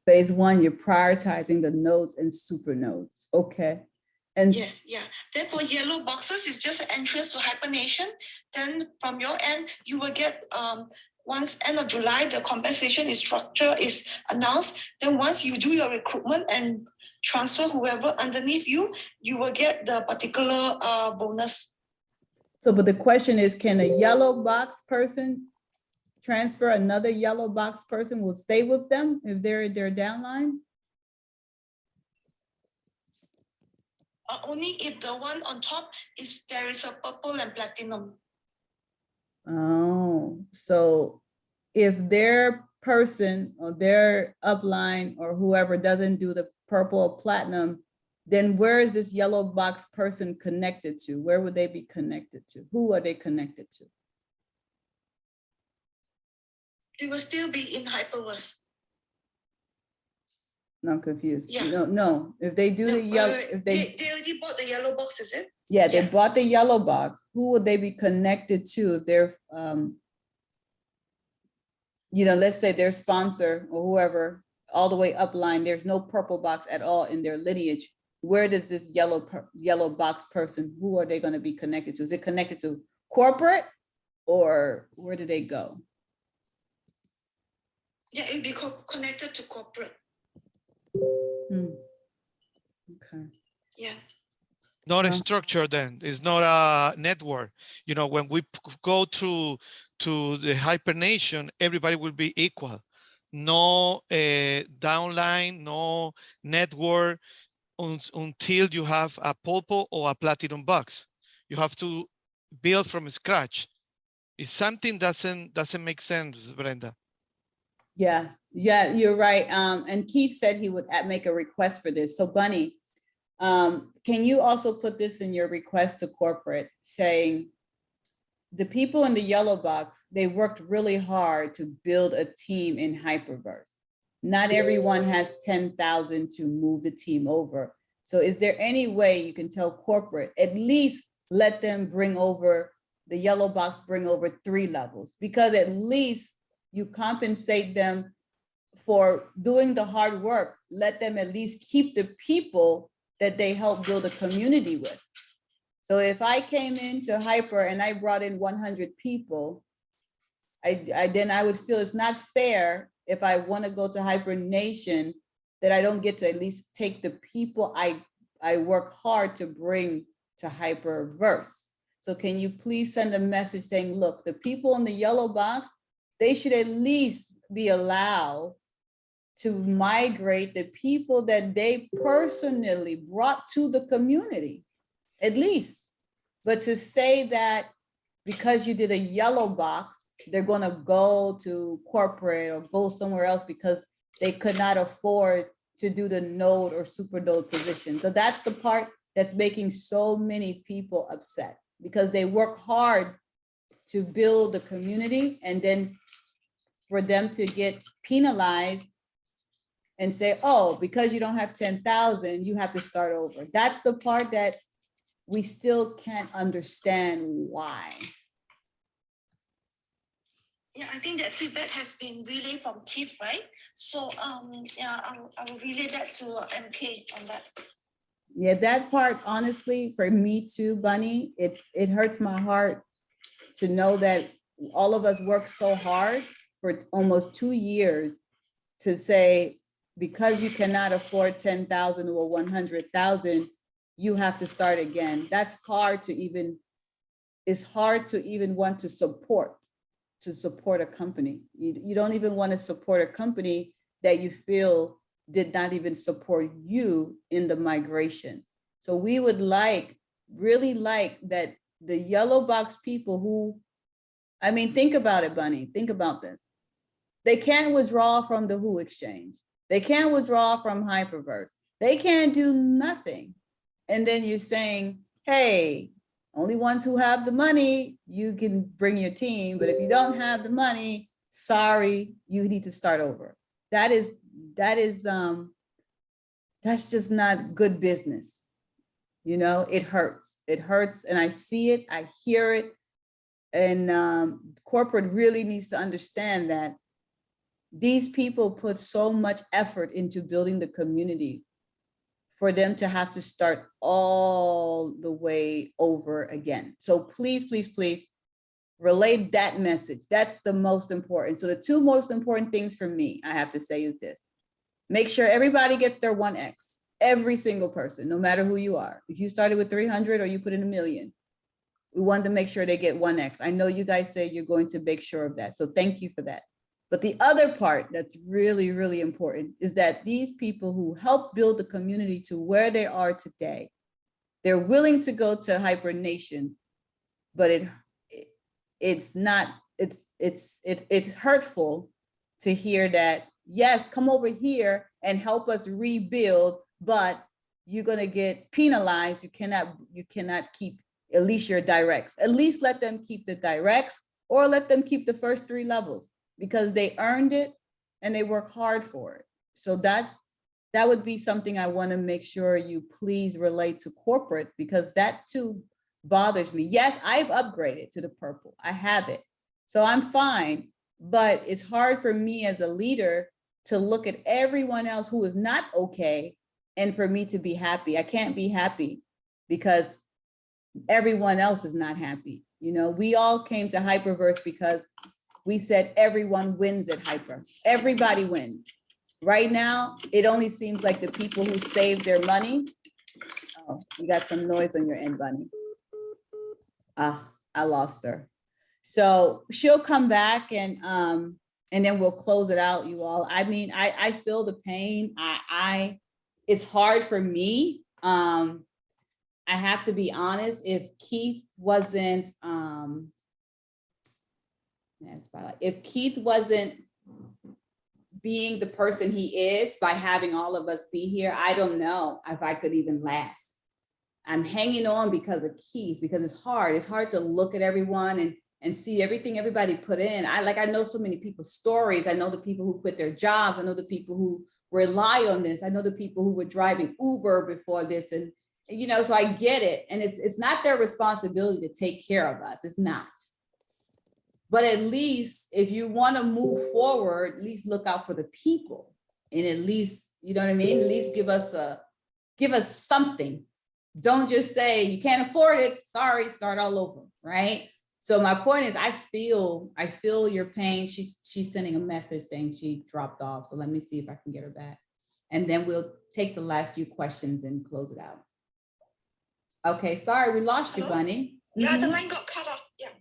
Speaker 1: phase 1, you're prioritizing the nodes and super nodes. Okay. And
Speaker 2: yes, yeah. Then for yellow boxes, it's just an entrance to Hypernation. Then from your end, you will get once end of July, the compensation structure is announced. Then once you do your recruitment and transfer whoever underneath you, you will get the particular bonus.
Speaker 1: so, but the question is, can a yellow box person transfer another yellow box person will stay with them if they're their downline?
Speaker 2: Only if the one on top there is a purple and platinum.
Speaker 1: Oh, so if their person or their upline or whoever doesn't do the purple or platinum, then where is this yellow box person connected to? Where would they be connected to? Who are they connected to?
Speaker 2: They will still be in Hyperverse.
Speaker 1: No, I'm confused.
Speaker 2: Yeah.
Speaker 1: No. If they do the yellow, if
Speaker 2: they already bought the yellow box, is it?
Speaker 1: yeah, they bought the yellow box. Who would they be connected to if they're, let's say their sponsor or whoever, all the way upline, there's no purple box at all in their lineage. Where does this yellow box person, who are they going to be connected to? Is it connected to corporate or where do they go?
Speaker 2: Yeah, it'll be connected to corporate.
Speaker 1: Okay.
Speaker 2: Yeah.
Speaker 5: Not a structure then, it's not a network. When we go to the Hypernation, everybody will be equal. No downline, no network until you have a purple or a platinum box. You have to build from scratch. It's something doesn't make sense, Brenda.
Speaker 1: Yeah, you're right. And Keith said he would make a request for this. So Bunny, can you also put this in your request to corporate saying the people in the yellow box, they worked really hard to build a team in Hyperverse. Not everyone has 10,000 to move the team over. So is there any way you can tell corporate, at least let them bring over the yellow box, bring over 3 levels, because at least you compensate them for doing the hard work, let them at least keep the people that they help build a community with. So if I came into Hyper and I brought in 100 people, then I would feel it's not fair if I want to go to Hypernation that I don't get to at least take the people I work hard to bring to Hyperverse. So can you please send a message saying, look, the people in the yellow box, they should at least be allowed to migrate the people that they personally brought to the community, at least. But to say that because you did a yellow box, they're gonna go to corporate or go somewhere else because they could not afford to do the node or super node position. So that's the part that's making so many people upset, because they work hard to build the community, and then for them to get penalized and say, oh, because you don't have 10,000, you have to start over. That's the part that we still can't understand why.
Speaker 2: Yeah, I think that feedback has been relayed from Keith, right? So yeah, I will relay that to MK on that.
Speaker 1: Yeah, that part, honestly, for me too, Bunny, it hurts my heart to know that all of us worked so hard for almost 2 years to say, because you cannot afford 10,000 or 100,000, you have to start again. That's hard to even, it's hard to even want to support a company. You don't even want to support a company that you feel did not even support you in the migration. So we would really like that the yellow box people who, I mean, think about it, Bunny, think about this. They can't withdraw from the WHO exchange. They can't withdraw from Hyperverse. They can't do nothing. And then you're saying, hey, only ones who have the money, you can bring your team. But if you don't have the money, sorry, you need to start over. That's just not good business. You know, it hurts. It hurts, and I see it, I hear it. And corporate really needs to understand that these people put so much effort into building the community for them to have to start all the way over again. So please, please, please relay that message. That's the most important. So the two most important things for me, I have to say, is this. Make sure everybody gets their 1X, every single person, no matter who you are. If you started with 300 or you put in 1 million, we want to make sure they get 1X. I know you guys say you're going to make sure of that. So thank you for that. But the other part that's really, really important is that these people who help build the community to where they are today, they're willing to go to Hypernation, but it's hurtful to hear that, yes, come over here and help us rebuild, but you're going to get penalized. You cannot keep at least your directs. At least let them keep the directs, or let them keep the first 3 levels, because they earned it and they work hard for it. So that would be something I want to make sure you please relate to corporate, because that too bothers me. Yes, I've upgraded to the purple. I have it. So I'm fine, but it's hard for me as a leader to look at everyone else who is not okay and for me to be happy. I can't be happy because everyone else is not happy. You know, we all came to Hyperverse because we said everyone wins at Hyper. Everybody wins. Right now, it only seems like the people who save their money. Oh, you got some noise on your end, Bunny. I lost her. So she'll come back, and then we'll close it out, you all. I mean, I feel the pain. It's hard for me. I have to be honest, if Keith wasn't, if Keith wasn't being the person he is by having all of us be here, I don't know if I could even last. I'm hanging on because of Keith, because it's hard. It's hard to look at everyone and see everything everybody put in. I know so many people's stories. I know the people who quit their jobs. I know the people who rely on this. I know the people who were driving Uber before this, and you know, so I get it. And it's not their responsibility to take care of us. It's not. But at least if you want to move forward, at least look out for the people. And at least, you know what I mean? At least give us something. Don't just say you can't afford it. Sorry, start all over, right? So my point is, I feel your pain. She's sending a message saying she dropped off. So let me see if I can get her back. And then we'll take the last few questions and close it out. Okay, sorry, we lost you, Bunny.
Speaker 2: Yeah, the line got cut off. Yeah.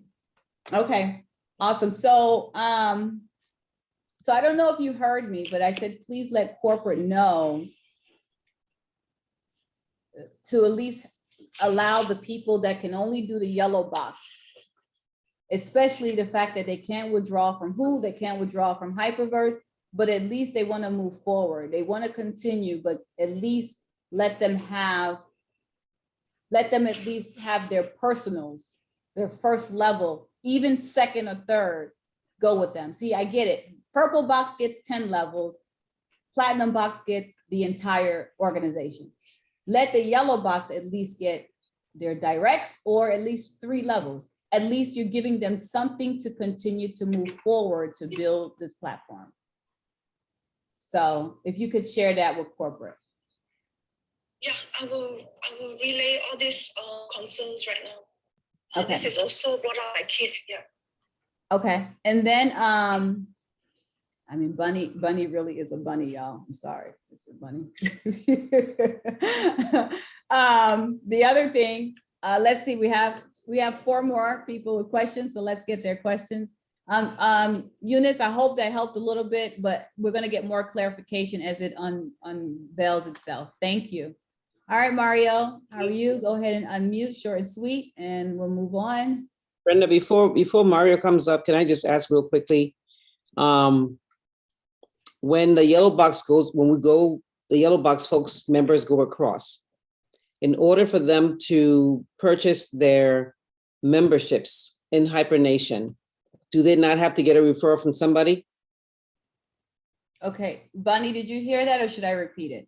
Speaker 1: Okay, awesome. So so I don't know if you heard me, but I said, please let corporate know to at least allow the people that can only do the yellow box, especially the fact that they can't withdraw from they can't withdraw from Hyperverse, but at least they want to move forward. They want to continue, but at least let them at least have their personals, their first level, even second or third, go with them. See, I get it. Purple box gets 10 levels. Platinum box gets the entire organization. Let the yellow box at least get their directs or at least 3 levels. At least you're giving them something to continue to move forward to build this platform. So if you could share that with corporate.
Speaker 2: Yeah, I will relay all these concerns right now.
Speaker 1: Okay.
Speaker 2: This is also what I keep. Yeah.
Speaker 1: Okay, and then I mean, Bunny really is a bunny, y'all. I'm sorry, it's a bunny. The other thing, let's see, we have 4 more people with questions, so let's get their questions. Eunice, I hope that helped a little bit, but we're going to get more clarification as it unveils itself. Thank you. All right, Mario, how are you? Go ahead and unmute, short and sweet, and we'll move on.
Speaker 3: Brenda, before Mario comes up, can I just ask real quickly? When the yellow box the yellow box folks, members go across. In order for them to purchase their memberships in Hypernation, do they not have to get a referral from somebody?
Speaker 1: Okay, Bunny, did you hear that or should I repeat it?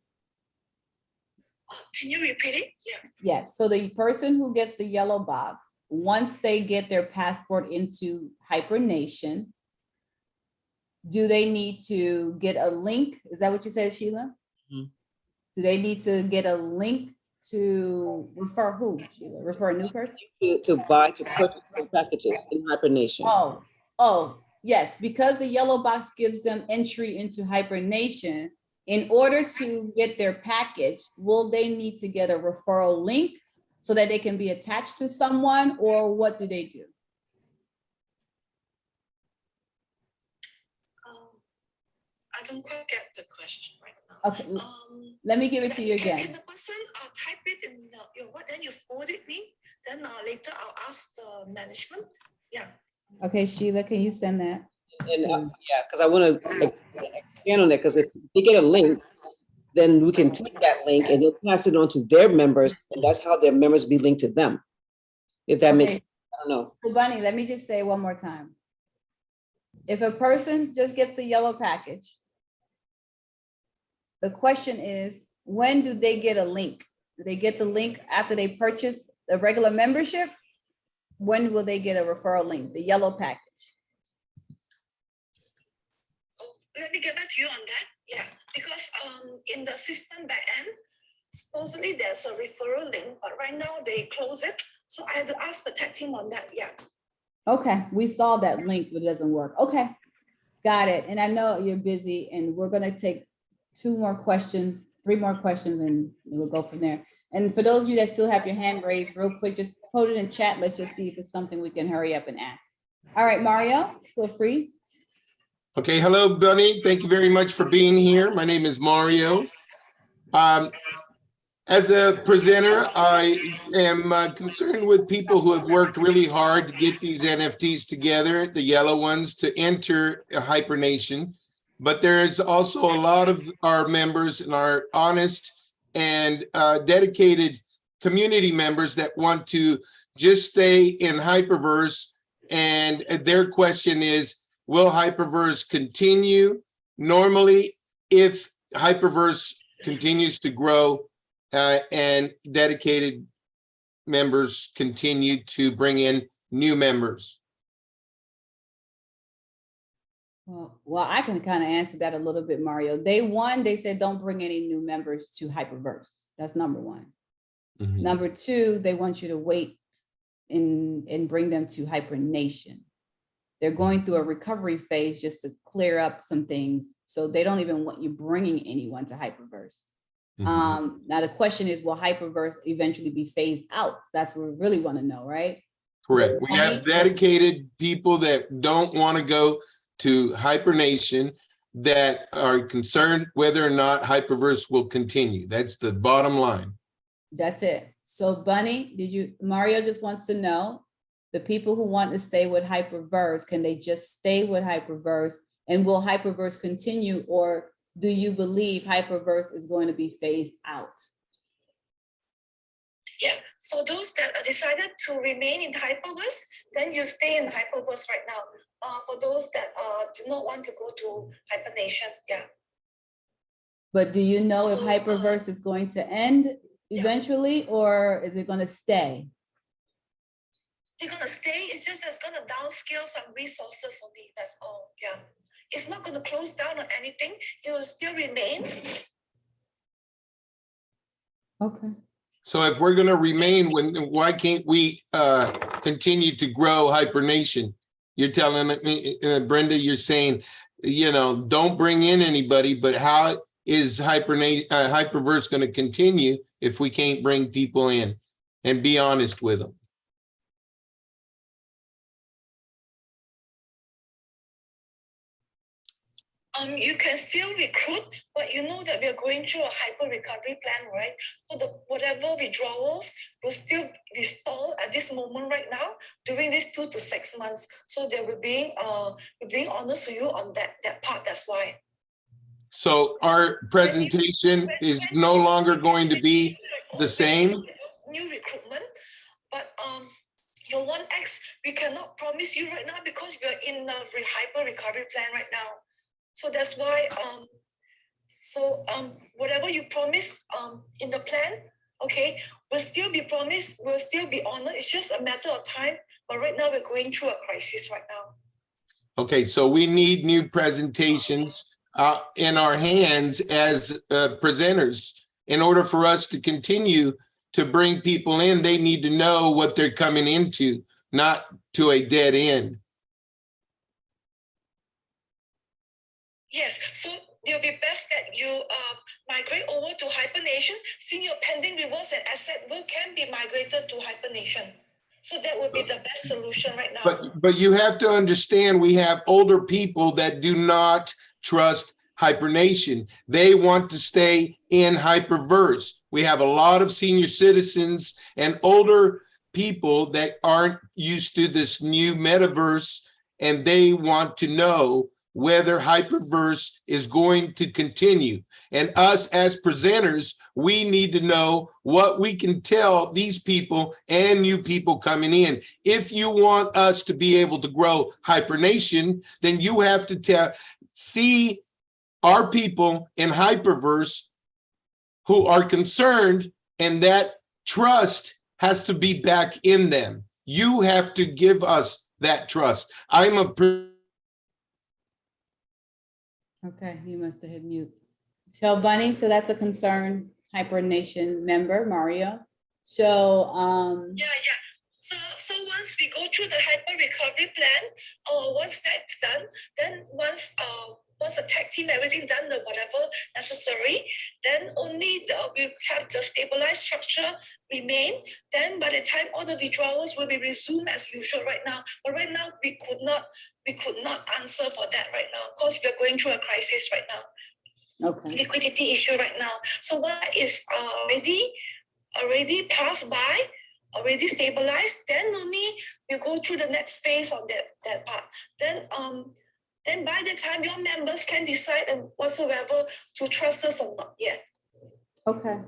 Speaker 2: Can you repeat it? Yeah.
Speaker 1: Yes, so the person who gets the yellow box, once they get their passport into Hypernation, do they need to get a link? Is that what you said, Sheila?
Speaker 3: Mhm.
Speaker 1: Do they need to get a link to refer who, Sheila? Refer a new person?
Speaker 3: To purchase their packages in Hypernation.
Speaker 1: Oh, yes, because the yellow box gives them entry into Hypernation. In order to get their package, will they need to get a referral link so that they can be attached to someone, or what do they do?
Speaker 2: I don't quite get the question right now.
Speaker 1: Okay, let me give it to you again.
Speaker 2: Can the person type it in then you forwarded me? Then later I'll ask the management. Yeah.
Speaker 1: Okay, Sheila, can you send that?
Speaker 3: And yeah, because I want to expand on that, because if they get a link, then we can take that link and they'll pass it on to their members, and that's how their members be linked to them. If that makes sense, I don't know.
Speaker 1: So Bunny, let me just say one more time. If a person just gets the yellow package, the question is, when do they get a link? Do they get the link after they purchase the regular membership? When will they get a referral link, the yellow package?
Speaker 2: Let me get back to you on that. Yeah, because in the system back end, supposedly there's a referral link, but right now they close it. So I had to ask the tech team on that. Yeah.
Speaker 1: Okay, we saw that link, but it doesn't work. Okay, got it. And I know you're busy, and we're gonna take 3 more questions, and we'll go from there. And for those of you that still have your hand raised, real quick, just put it in chat. Let's just see if it's something we can hurry up and ask. All right, Mario, feel free.
Speaker 6: Okay, hello, Bunny. Thank you very much for being here. My name is Mario. As a presenter, I am concerned with people who have worked really hard to get these NFTs together, the yellow ones, to enter Hypernation. But there's also a lot of our members and our honest and dedicated community members that want to just stay in Hyperverse. And their question is, will Hyperverse continue normally if Hyperverse continues to grow and dedicated members continue to bring in new members?
Speaker 1: Well, I can kind of answer that a little bit, Mario. Day one, they said don't bring any new members to Hyperverse. That's number one.
Speaker 6: Mhm.
Speaker 1: Number two, they want you to wait and bring them to Hypernation. They're going through a recovery phase just to clear up some things. So they don't even want you bringing anyone to Hyperverse.
Speaker 6: Mhm.
Speaker 1: Now the question is, will Hyperverse eventually be phased out? That's what we really want to know, right?
Speaker 6: Correct. We have dedicated people that don't want to go to Hypernation that are concerned whether or not Hyperverse will continue. That's the bottom line.
Speaker 1: That's it. So Bunny, Mario just wants to know, the people who want to stay with Hyperverse, can they just stay with Hyperverse? And will Hyperverse continue, or do you believe Hyperverse is going to be phased out?
Speaker 2: Yeah, for those that are decided to remain in Hyperverse, then you stay in Hyperverse right now. For those that do not want to go to Hypernation, yeah.
Speaker 1: But do you know if
Speaker 2: So,
Speaker 1: Hyperverse is going to end eventually, or is it going to stay?
Speaker 2: They're gonna stay. It's just it's gonna downscale some resources only. That's all. Yeah, it's not gonna close down or anything. It will still remain.
Speaker 1: Okay.
Speaker 6: So if we're going to remain, why can't we continue to grow Hypernation? You're telling me, Brenda, you're saying, don't bring in anybody, but how is Hyperverse going to continue if we can't bring people in and be honest with them?
Speaker 2: You can still recruit, but you know that we are going through a hyper recovery plan, right? So whatever withdrawals will still be stalled at this moment right now during these 2 to 6 months. So they will being honest to you on that part. That's why.
Speaker 6: So our presentation is no longer going to be the same.
Speaker 2: New recruitment, but your 1X, we cannot promise you right now because we are in a hyper recovery plan right now. So that's why, whatever you promise in the plan, okay, will still be promised, will still be honored. It's just a matter of time. But right now, we're going through a crisis right now.
Speaker 6: Okay, so we need new presentations in our hands as presenters. In order for us to continue to bring people in, they need to know what they're coming into, not to a dead end.
Speaker 2: Yes, so it'll be best that you migrate over to Hypernation. Seeing your pending rewards and asset can be migrated to Hypernation. So that would be the best solution right now.
Speaker 6: But you have to understand, we have older people that do not trust Hypernation. They want to stay in Hyperverse. We have a lot of senior citizens and older people that aren't used to this new metaverse, and they want to know whether Hyperverse is going to continue. And us as presenters, we need to know what we can tell these people and new people coming in. If you want us to be able to grow Hypernation, then you have to see our people in Hyperverse who are concerned, and that trust has to be back in them. You have to give us that trust.
Speaker 1: Okay, you must have hit mute. So Bunny, so that's a concerned Hypernation member, Mario. So
Speaker 2: Yeah. So once we go through the hyper recovery plan, once that's done, then once the tech team, everything done, the whatever necessary, then only we have the stabilized structure remain. Then by the time all the withdrawals will be resumed as usual right now. But right now we could not answer for that right now because we are going through a crisis right now.
Speaker 1: okay.
Speaker 2: Liquidity issue right now. So what is already passed by, already stabilized, then only we go through the next phase of that part. Then by the time your members can decide and whatsoever to trust us or not yet.
Speaker 1: Okay.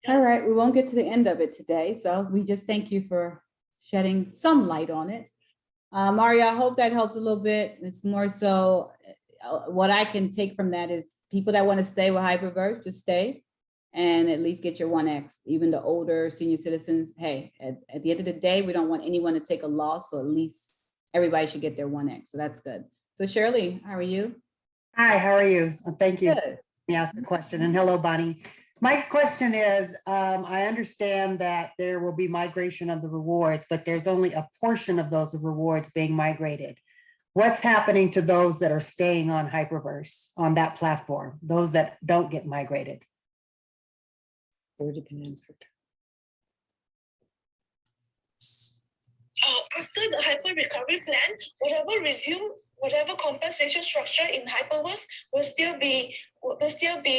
Speaker 1: All right, we won't get to the end of it today. So we just thank you for shedding some light on it. Mario, I hope that helps a little bit. It's more so what I can take from that is people that want to stay with Hyperverse, just stay and at least get your 1X. Even the older senior citizens, hey, at the end of the day, we don't want anyone to take a loss, so at least everybody should get their 1X. So that's good. So Shirley, how are you?
Speaker 7: Hi, how are you? Thank you.
Speaker 1: Good.
Speaker 7: Let me ask a question, and hello, Bonnie. My question is, I understand that there will be migration of the rewards, but there's only a portion of those rewards being migrated. What's happening to those that are staying on Hyperverse, on that platform, those that don't get migrated?
Speaker 2: After the hyper recovery plan, whatever compensation structure in Hyperverse will still be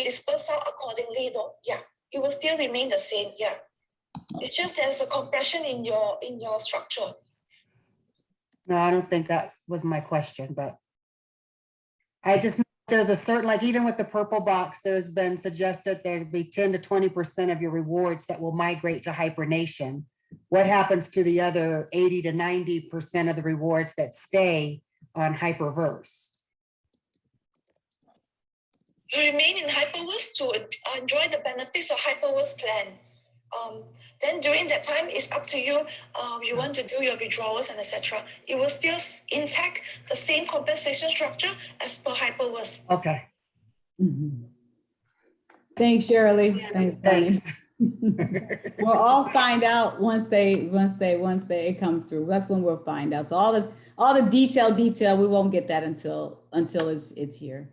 Speaker 2: dispersed out accordingly though. Yeah, it will still remain the same. Yeah. It's just there's a compression in your structure.
Speaker 7: No, I don't think that was my question, but I just, there's a certain, like even with the purple box, there's been suggested there'd be 10 to 20% of your rewards that will migrate to Hypernation. What happens to the other 80 to 90% of the rewards that stay on Hyperverse?
Speaker 2: You remain in Hyperverse to enjoy the benefits of Hyperverse plan. Then during that time, it's up to you. You want to do your withdrawals and etc. It will still intact the same compensation structure as per Hyperverse.
Speaker 7: Okay,
Speaker 1: Thanks, Shirley. Thanks, Bonnie.
Speaker 7: thanks.
Speaker 1: We'll all find out once it comes through. That's when we'll find out. So all the detail, we won't get that until it's here.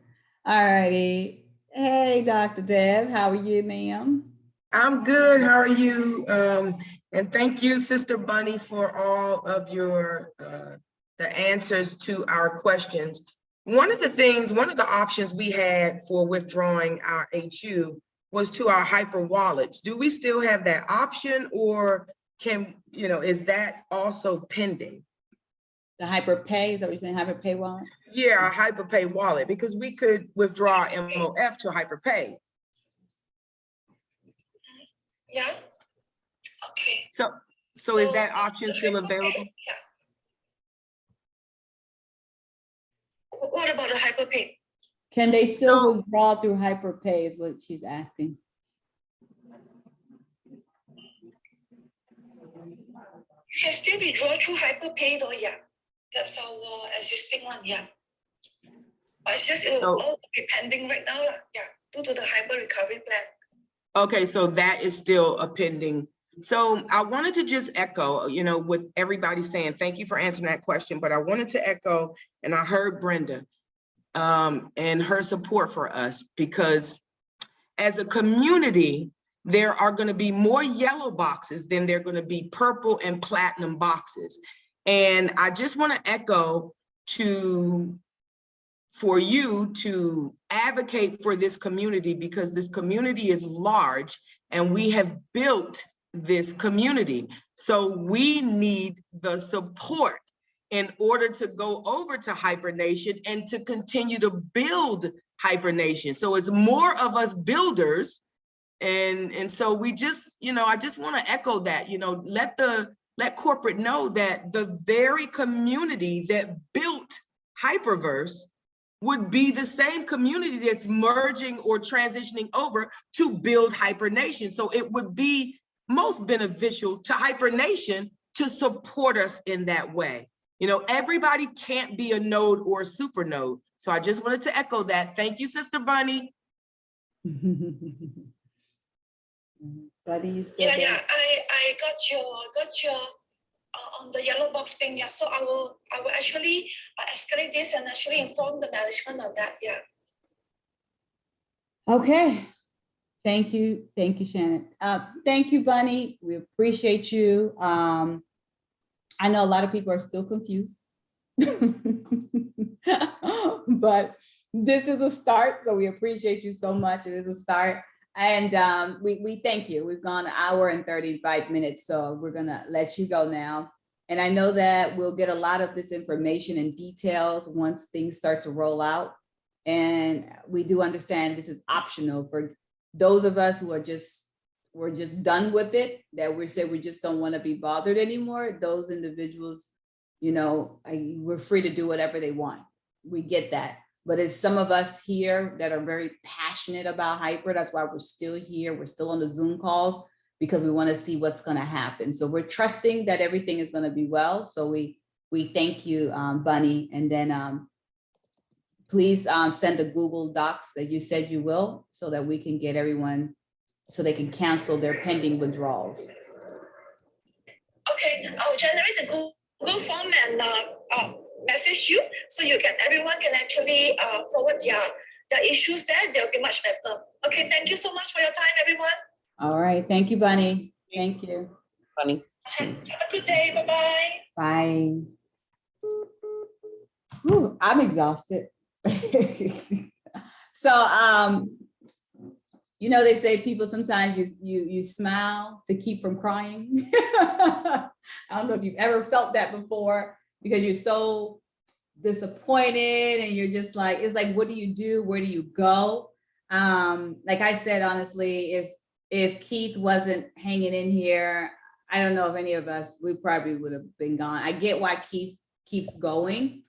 Speaker 1: All righty. Hey, Dr. Deb, how are you, ma'am?
Speaker 8: I'm good. How are you? And thank you, Sister Bunny, for all of your the answers to our questions. One of the options we had for withdrawing our HU was to our Hyper wallets. Do we still have that option, or is that also pending?
Speaker 1: The HyperPay, is that what you're saying, HyperPay wallet?
Speaker 8: Yeah, our HyperPay wallet, because we could withdraw MOF to HyperPay.
Speaker 2: Yeah. Okay.
Speaker 8: So is that option still available?
Speaker 2: Yeah. What about the HyperPay?
Speaker 1: Can they still withdraw through HyperPay is what she's asking.
Speaker 2: You can still withdraw through HyperPay though, yeah. That's our existing one, yeah. But it's just it'll all be pending right now, yeah, due to the hyper recovery plan.
Speaker 8: Okay, so that is still a pending. So I wanted to just echo, with everybody saying, thank you for answering that question, but I wanted to echo, and I heard Brenda and her support for us, because as a community, there are going to be more yellow boxes than there are going to be purple and platinum boxes. And I just want to echo for you to advocate for this community, because this community is large and we have built this community. So we need the support in order to go over to Hypernation and to continue to build Hypernation. So it's more of us builders. And so we just, I just want to echo that, let corporate know that the very community that built Hyperverse would be the same community that's merging or transitioning over to build Hypernation. So it would be most beneficial to Hypernation to support us in that way. Everybody can't be a node or a super node. So I just wanted to echo that. Thank you, Sister Bunny.
Speaker 1: Buddy, you still
Speaker 2: Yeah,
Speaker 1: there?
Speaker 2: yeah. I got your on the yellow box thing. Yeah, so I will actually escalate this and actually inform the management on that. Yeah.
Speaker 1: Okay. Thank you, Shannon. Thank you, Bunny. We appreciate you. I know a lot of people are still confused, but this is a start. So we appreciate you so much. It is a start. And we thank you. We've gone 1 hour and 35 minutes. So we're gonna let you go now. And I know that we'll get a lot of this information and details once things start to roll out. And we do understand this is optional for those of us who are we're just done with it, that we say we just don't want to be bothered anymore. Those individuals, we're free to do whatever they want. We get that. But it's some of us here that are very passionate about Hyper. That's why we're still here. We're still on the Zoom calls, because we want to see what's going to happen. So we're trusting that everything is going to be well. So we thank you, Bunny. And then please send the Google Docs that you said you will, so that we can get everyone, so they can cancel their pending withdrawals.
Speaker 2: Okay, I'll generate the Google form and message you, so everyone can actually forward their issues there. They'll be much better. Okay, thank you so much for your time, everyone.
Speaker 1: All right, thank you, Bunny. Thank you.
Speaker 3: Funny.
Speaker 2: Have a good day. Bye-bye.
Speaker 1: Bye. Whew, I'm exhausted. So, you know, they say people sometimes you smile to keep from crying. I don't know if you've ever felt that before, because you're so disappointed and you're just like, it's like, what do you do? Where do you go? Like I said, honestly, if Keith wasn't hanging in here, I don't know if any of us, we probably would have been gone. I get why Keith keeps going.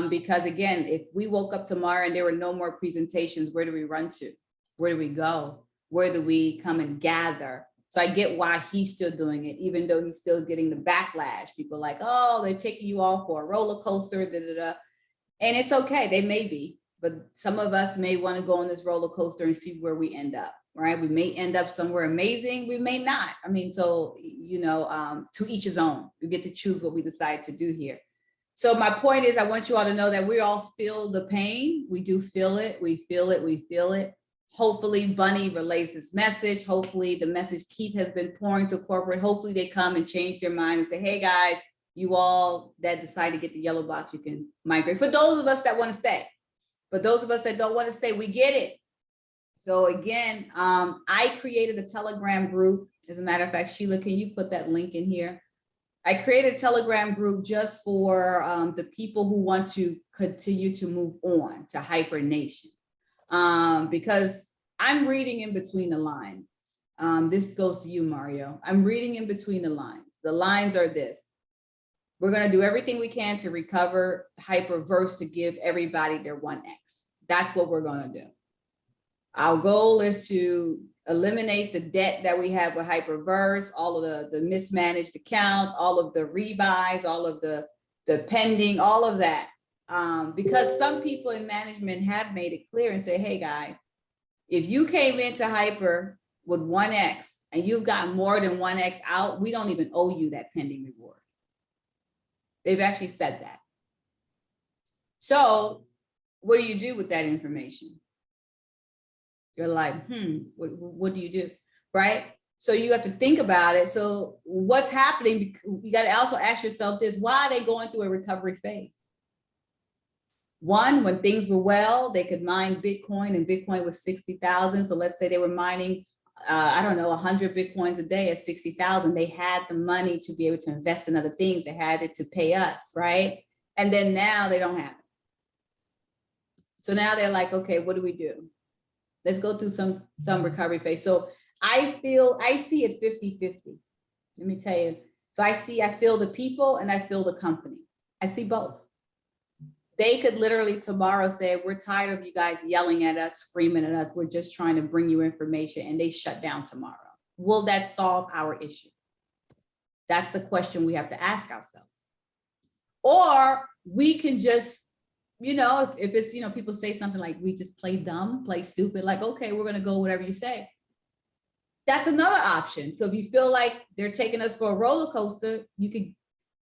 Speaker 1: Because again, if we woke up tomorrow and there were no more presentations, where do we run to? Where do we go? Where do we come and gather? So I get why he's still doing it, even though he's still getting the backlash. People are like, oh, they're taking you all for a roller coaster, da, da, da. And it's okay, they may be, but some of us may want to go on this roller coaster and see where we end up, right? We may end up somewhere amazing, we may not. I mean, so, you know, to each his own. We get to choose what we decide to do here. So my point is, I want you all to know that we all feel the pain. We do feel it. We feel it. We feel it. Hopefully Bunny relays this message. Hopefully the message Keith has been pouring to corporate. Hopefully they come and change their mind and say, hey guys, you all that decide to get the yellow box, you can migrate. For those of us that want to stay. For those of us that don't want to stay, we get it. So again, I created a Telegram group. As a matter of fact, Sheila, can you put that link in here? I created a Telegram group just for the people who want to continue to move on to Hypernation, because I'm reading in between the lines. This goes to you, Mario. I'm reading in between the lines. The lines are this. We're going to do everything we can to recover Hyperverse to give everybody their 1X. That's what we're going to do. Our goal is to eliminate the debt that we have with Hyperverse, all of the mismanaged accounts, all of the rebuys, all of the pending, all of that. Because some people in management have made it clear and say, hey guys, if you came into Hyper with 1X and you've got more than 1X out, we don't even owe you that pending reward. They've actually said that. So what do you do with that information? You're like, what do you do, right? So you have to think about it. So what's happening? You got to also ask yourself this, why are they going through a recovery phase? One, when things were well, they could mine Bitcoin and Bitcoin was 60,000. So let's say they were mining, I don't know, 100 Bitcoins a day at 60,000. They had the money to be able to invest in other things. They had it to pay us, right? And then now they don't have it. So now they're like, okay, what do we do? Let's go through some recovery phase. So I see it 50-50. Let me tell you. So I feel the people and I feel the company. I see both. They could literally tomorrow say, we're tired of you guys yelling at us, screaming at us. We're just trying to bring you information, and they shut down tomorrow. Will that solve our issue? That's the question we have to ask ourselves. Or we can just, you know, if it's, you know, people say something like, we just play dumb, play stupid, like, okay, we're going to go whatever you say. That's another option. So if you feel like they're taking us for a roller coaster,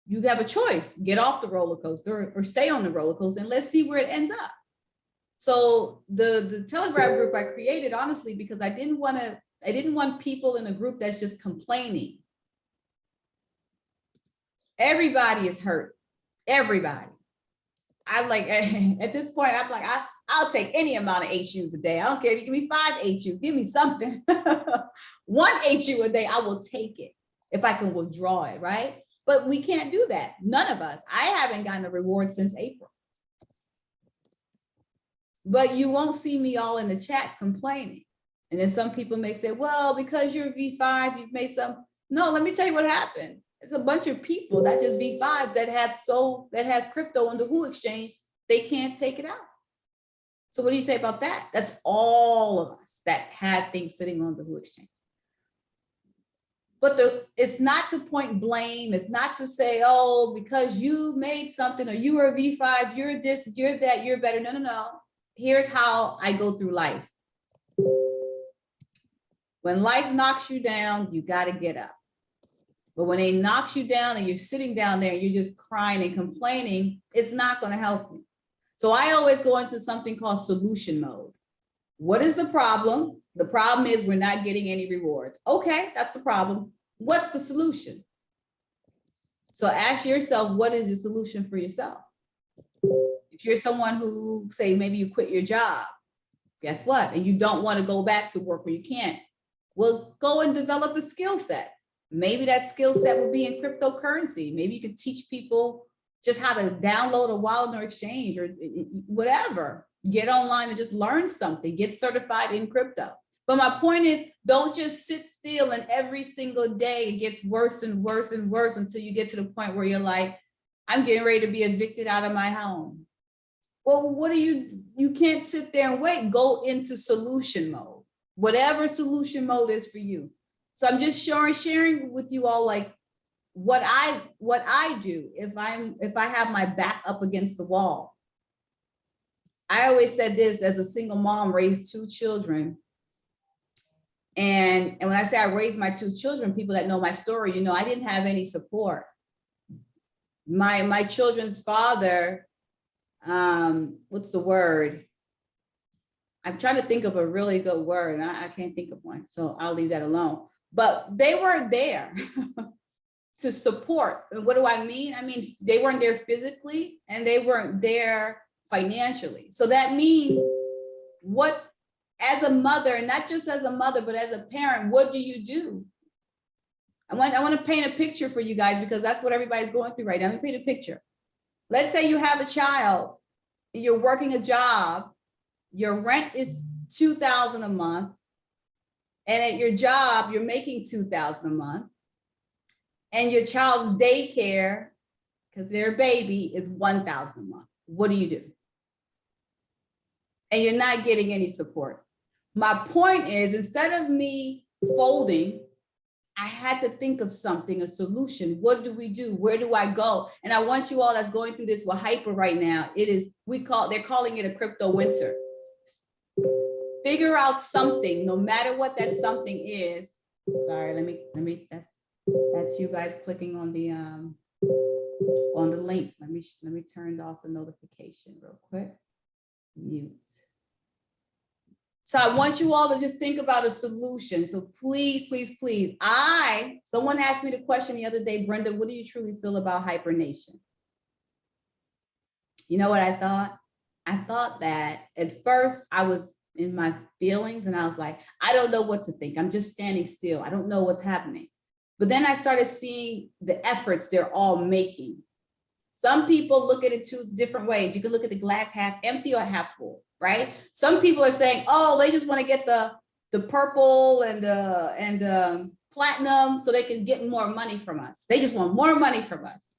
Speaker 1: you have a choice, get off the roller coaster or stay on the roller coaster, and let's see where it ends up. So the Telegram group I created, honestly, because I didn't want people in a group that's just complaining. Everybody is hurt. Everybody. I'm like, at this point, I'm like, I'll take any amount of HUs a day. I don't care if you give me 5 HUs, give me something. 1 HU a day, I will take it if I can withdraw it, right? But we can't do that. None of us. I haven't gotten a reward since April. But you won't see me all in the chats complaining. And then some people may say, well, because you're V5, you've made some. No, let me tell you what happened. It's a bunch of people, not just V5s, that have crypto on the Who exchange. They can't take it out. So what do you say about that? That's all of us that had things sitting on the Who exchange. But it's not to point blame. It's not to say, oh, because you made something or you were a V5, you're this, you're that, you're better. No, no, no. Here's how I go through life. When life knocks you down, you got to get up. But when it knocks you down and you're sitting down there and you're just crying and complaining, it's not going to help you. So I always go into something called solution mode. What is the problem? The problem is we're not getting any rewards. Okay, that's the problem. What's the solution? So ask yourself, what is the solution for yourself? If you're someone who, say, maybe you quit your job, guess what? And you don't want to go back to work or you can't. Well, go and develop a skill set. Maybe that skill set will be in cryptocurrency. Maybe you can teach people just how to download a wallet or exchange or whatever. Get online and just learn something, get certified in crypto. But my point is, don't just sit still and every single day it gets worse and worse and worse until you get to the point where you're like, I'm getting ready to be evicted out of my home. Well, what do you can't sit there and wait, go into solution mode, whatever solution mode is for you. So I'm just sharing with you all like what I do if I have my back up against the wall. I always said this, as a single mom, raised 2 children. And when I say I raised my 2 children, people that know my story, you know, I didn't have any support. My children's father, what's the word? I'm trying to think of a really good word and I can't think of one, so I'll leave that alone. But they weren't there to support. And what do I mean? I mean, they weren't there physically and they weren't there financially. So that means what, as a mother, and not just as a mother, but as a parent, what do you do? I want to paint a picture for you guys because that's what everybody's going through right now. Let me paint a picture. Let's say you have a child, you're working a job, your rent is $2,000 a month, and at your job, you're making $2,000 a month, and your child's daycare, because they're a baby, is $1,000 a month. What do you do? And you're not getting any support. My point is, instead of me folding, I had to think of something, a solution. What do we do? Where do I go? And I want you all that's going through this with Hyper right now. They're calling it a crypto winter. Figure out something, no matter what that something is. Sorry, let me, that's you guys clicking on the link. Let me turn off the notification real quick. Mute. So I want you all to just think about a solution. So please, please, please. Someone asked me the question the other day, Brenda, what do you truly feel about Hypernation? You know what I thought? I thought that at first I was in my feelings and I was like, I don't know what to think. I'm just standing still. I don't know what's happening. But then I started seeing the efforts they're all making. Some people look at it 2 different ways. You can look at the glass half empty or half full, right? Some people are saying, oh, they just want to get the purple and platinum so they can get more money from us. They just want more money from us.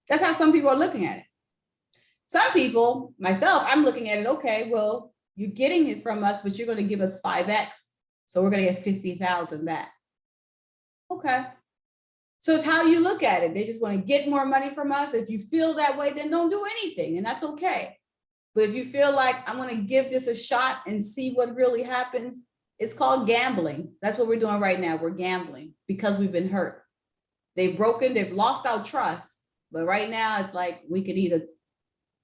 Speaker 1: That's how some people are looking at it. Some people, myself, I'm looking at it, okay, well, you're getting it from us, but you're going to give us 5X. So we're going to get 50,000 back. Okay. So it's how you look at it. They just want to get more money from us. If you feel that way, then don't do anything, and that's okay. But if you feel like I'm going to give this a shot and see what really happens, it's called gambling. That's what we're doing right now. We're gambling because we've been hurt. They've lost our trust. But right now it's like we could either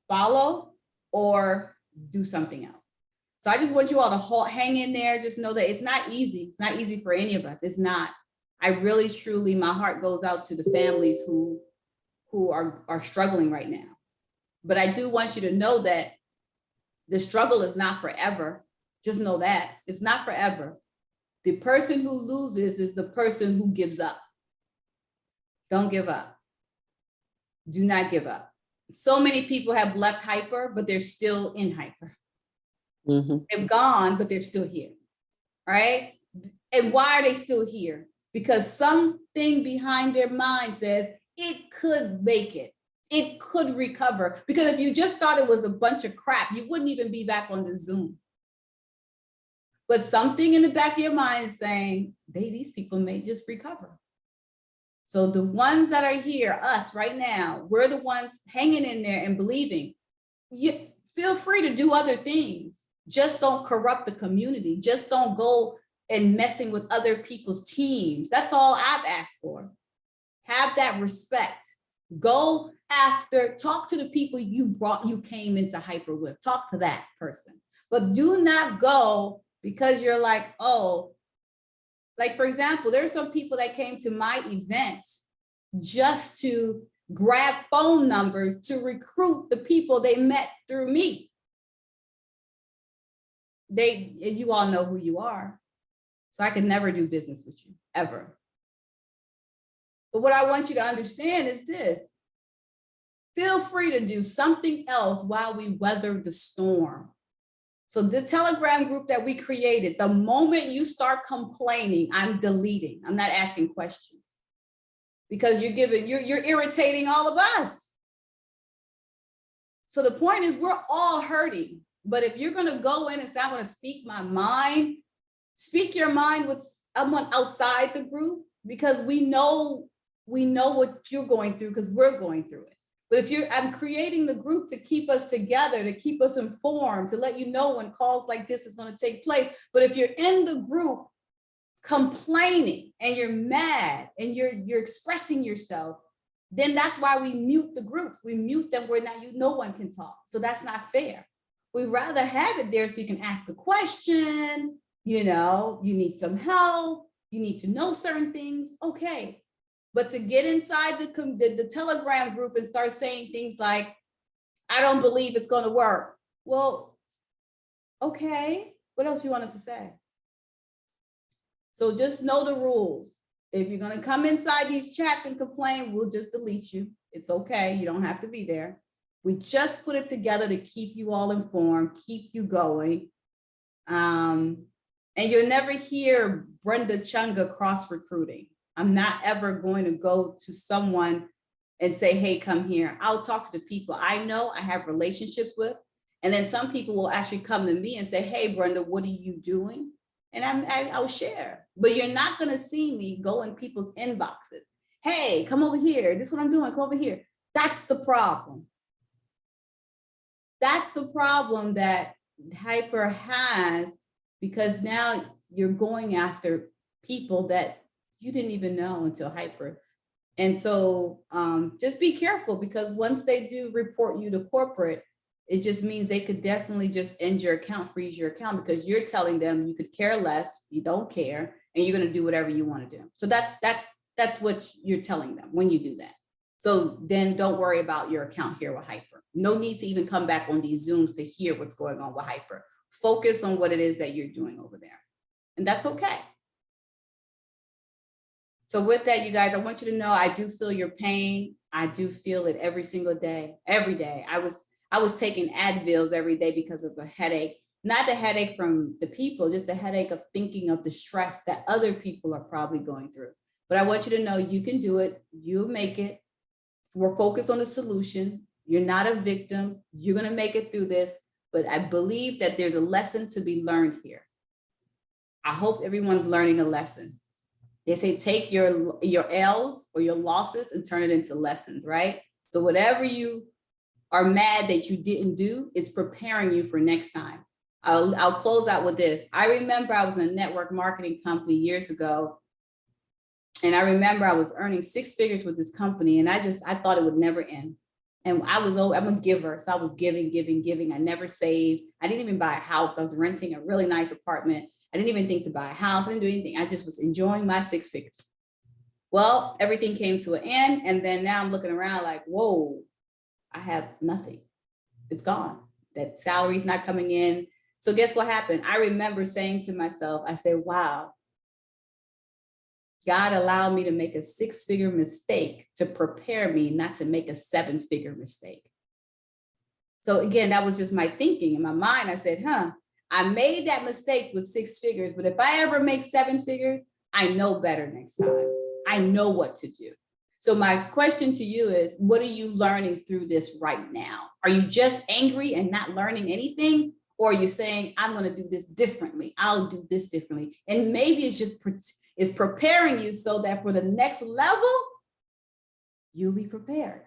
Speaker 1: follow or do something else. So I just want you all to hang in there. Just know that it's not easy. It's not easy for any of us. It's not. I really, truly, my heart goes out to the families who are struggling right now. But I do want you to know that the struggle is not forever. Just know that it's not forever. The person who loses is the person who gives up. Don't give up. Do not give up. So many people have left Hyper, but they're still in Hyper. Mm-hmm. They've gone, but they're still here, right? And why are they still here? Because something behind their mind says it could make it. It could recover. Because if you just thought it was a bunch of crap, you wouldn't even be back on the Zoom. But something in the back of your mind is saying, these people may just recover. So the ones that are here, us right now, we're the ones hanging in there and believing. You feel free to do other things. Just don't corrupt the community. Just don't go and messing with other people's teams. That's all I've asked for. Have that respect. Go after, talk to the people you came into Hyper with. Talk to that person. But do not go because you're like, oh, like, for example, there are some people that came to my event just to grab phone numbers to recruit the people they met through me. You all know who you are. So I can never do business with you, ever. But what I want you to understand is this. Feel free to do something else while we weather the storm. So the Telegram group that we created, the moment you start complaining, I'm deleting. I'm not asking questions because you're irritating all of us. So the point is we're all hurting. But if you're going to go in and say, I'm going to speak my mind, speak your mind with someone outside the group, because we know what you're going through because we're going through it. But I'm creating the group to keep us together, to keep us informed, to let you know when calls like this is going to take place. But if you're in the group complaining and you're mad and you're expressing yourself, then that's why we mute the groups. We mute them where no one can talk. So that's not fair. We'd rather have it there so you can ask a question, you need some help, you need to know certain things, okay. But to get inside the Telegram group and start saying things like, I don't believe it's going to work. Well, okay, what else you want us to say? So just know the rules. If you're going to come inside these chats and complain, we'll just delete you. It's okay. You don't have to be there. We just put it together to keep you all informed, keep you going. And you'll never hear Brenda Chunga cross recruiting. I'm not ever going to go to someone and say, hey, come here. I'll talk to the people I know I have relationships with. And then some people will actually come to me and say, hey, Brenda, what are you doing? And I'll share. But you're not going to see me go in people's inboxes. Hey, come over here. This is what I'm doing. Come over here. That's the problem. That's the problem that Hyper has, because now you're going after people that you didn't even know until Hyper. And so just be careful, because once they do report you to corporate, it just means they could definitely just end your account, freeze your account, because you're telling them you could care less, you don't care, and you're going to do whatever you want to do. So that's what you're telling them when you do that. So then don't worry about your account here with Hyper. No need to even come back on these Zooms to hear what's going on with Hyper. Focus on what it is that you're doing over there. And that's okay. So with that, you guys, I want you to know I do feel your pain. I do feel it every single day, every day. I was taking Advils every day because of a headache, not the headache from the people, just the headache of thinking of the stress that other people are probably going through. But I want you to know you can do it. You'll make it. We're focused on the solution. You're not a victim. You're going to make it through this. But I believe that there's a lesson to be learned here. I hope everyone's learning a lesson. They say take your L's or your losses and turn it into lessons, right? So whatever you are mad that you didn't do, it's preparing you for next time. I'll close out with this. I remember I was in a network marketing company years ago. And I remember I was earning 6 figures with this company, and I thought it would never end. And I'm a giver. So I was giving. I never saved. I didn't even buy a house. I was renting a really nice apartment. I didn't even think to buy a house. I didn't do anything. I just was enjoying my 6 figures. Well, everything came to an end. And then now I'm looking around like, whoa, I have nothing. It's gone. That salary's not coming in. So guess what happened? I remember saying to myself, I said, wow, God allowed me to make a 6-figure mistake to prepare me not to make a 7-figure mistake. So again, that was just my thinking in my mind. I said, I made that mistake with 6 figures, but if I ever make 7 figures, I know better next time. I know what to do. So my question to you is, what are you learning through this right now? Are you just angry and not learning anything? or you're saying, I'm going to do this differently. I'll do this differently. And maybe it's just it's preparing you so that for the next level, you'll be prepared.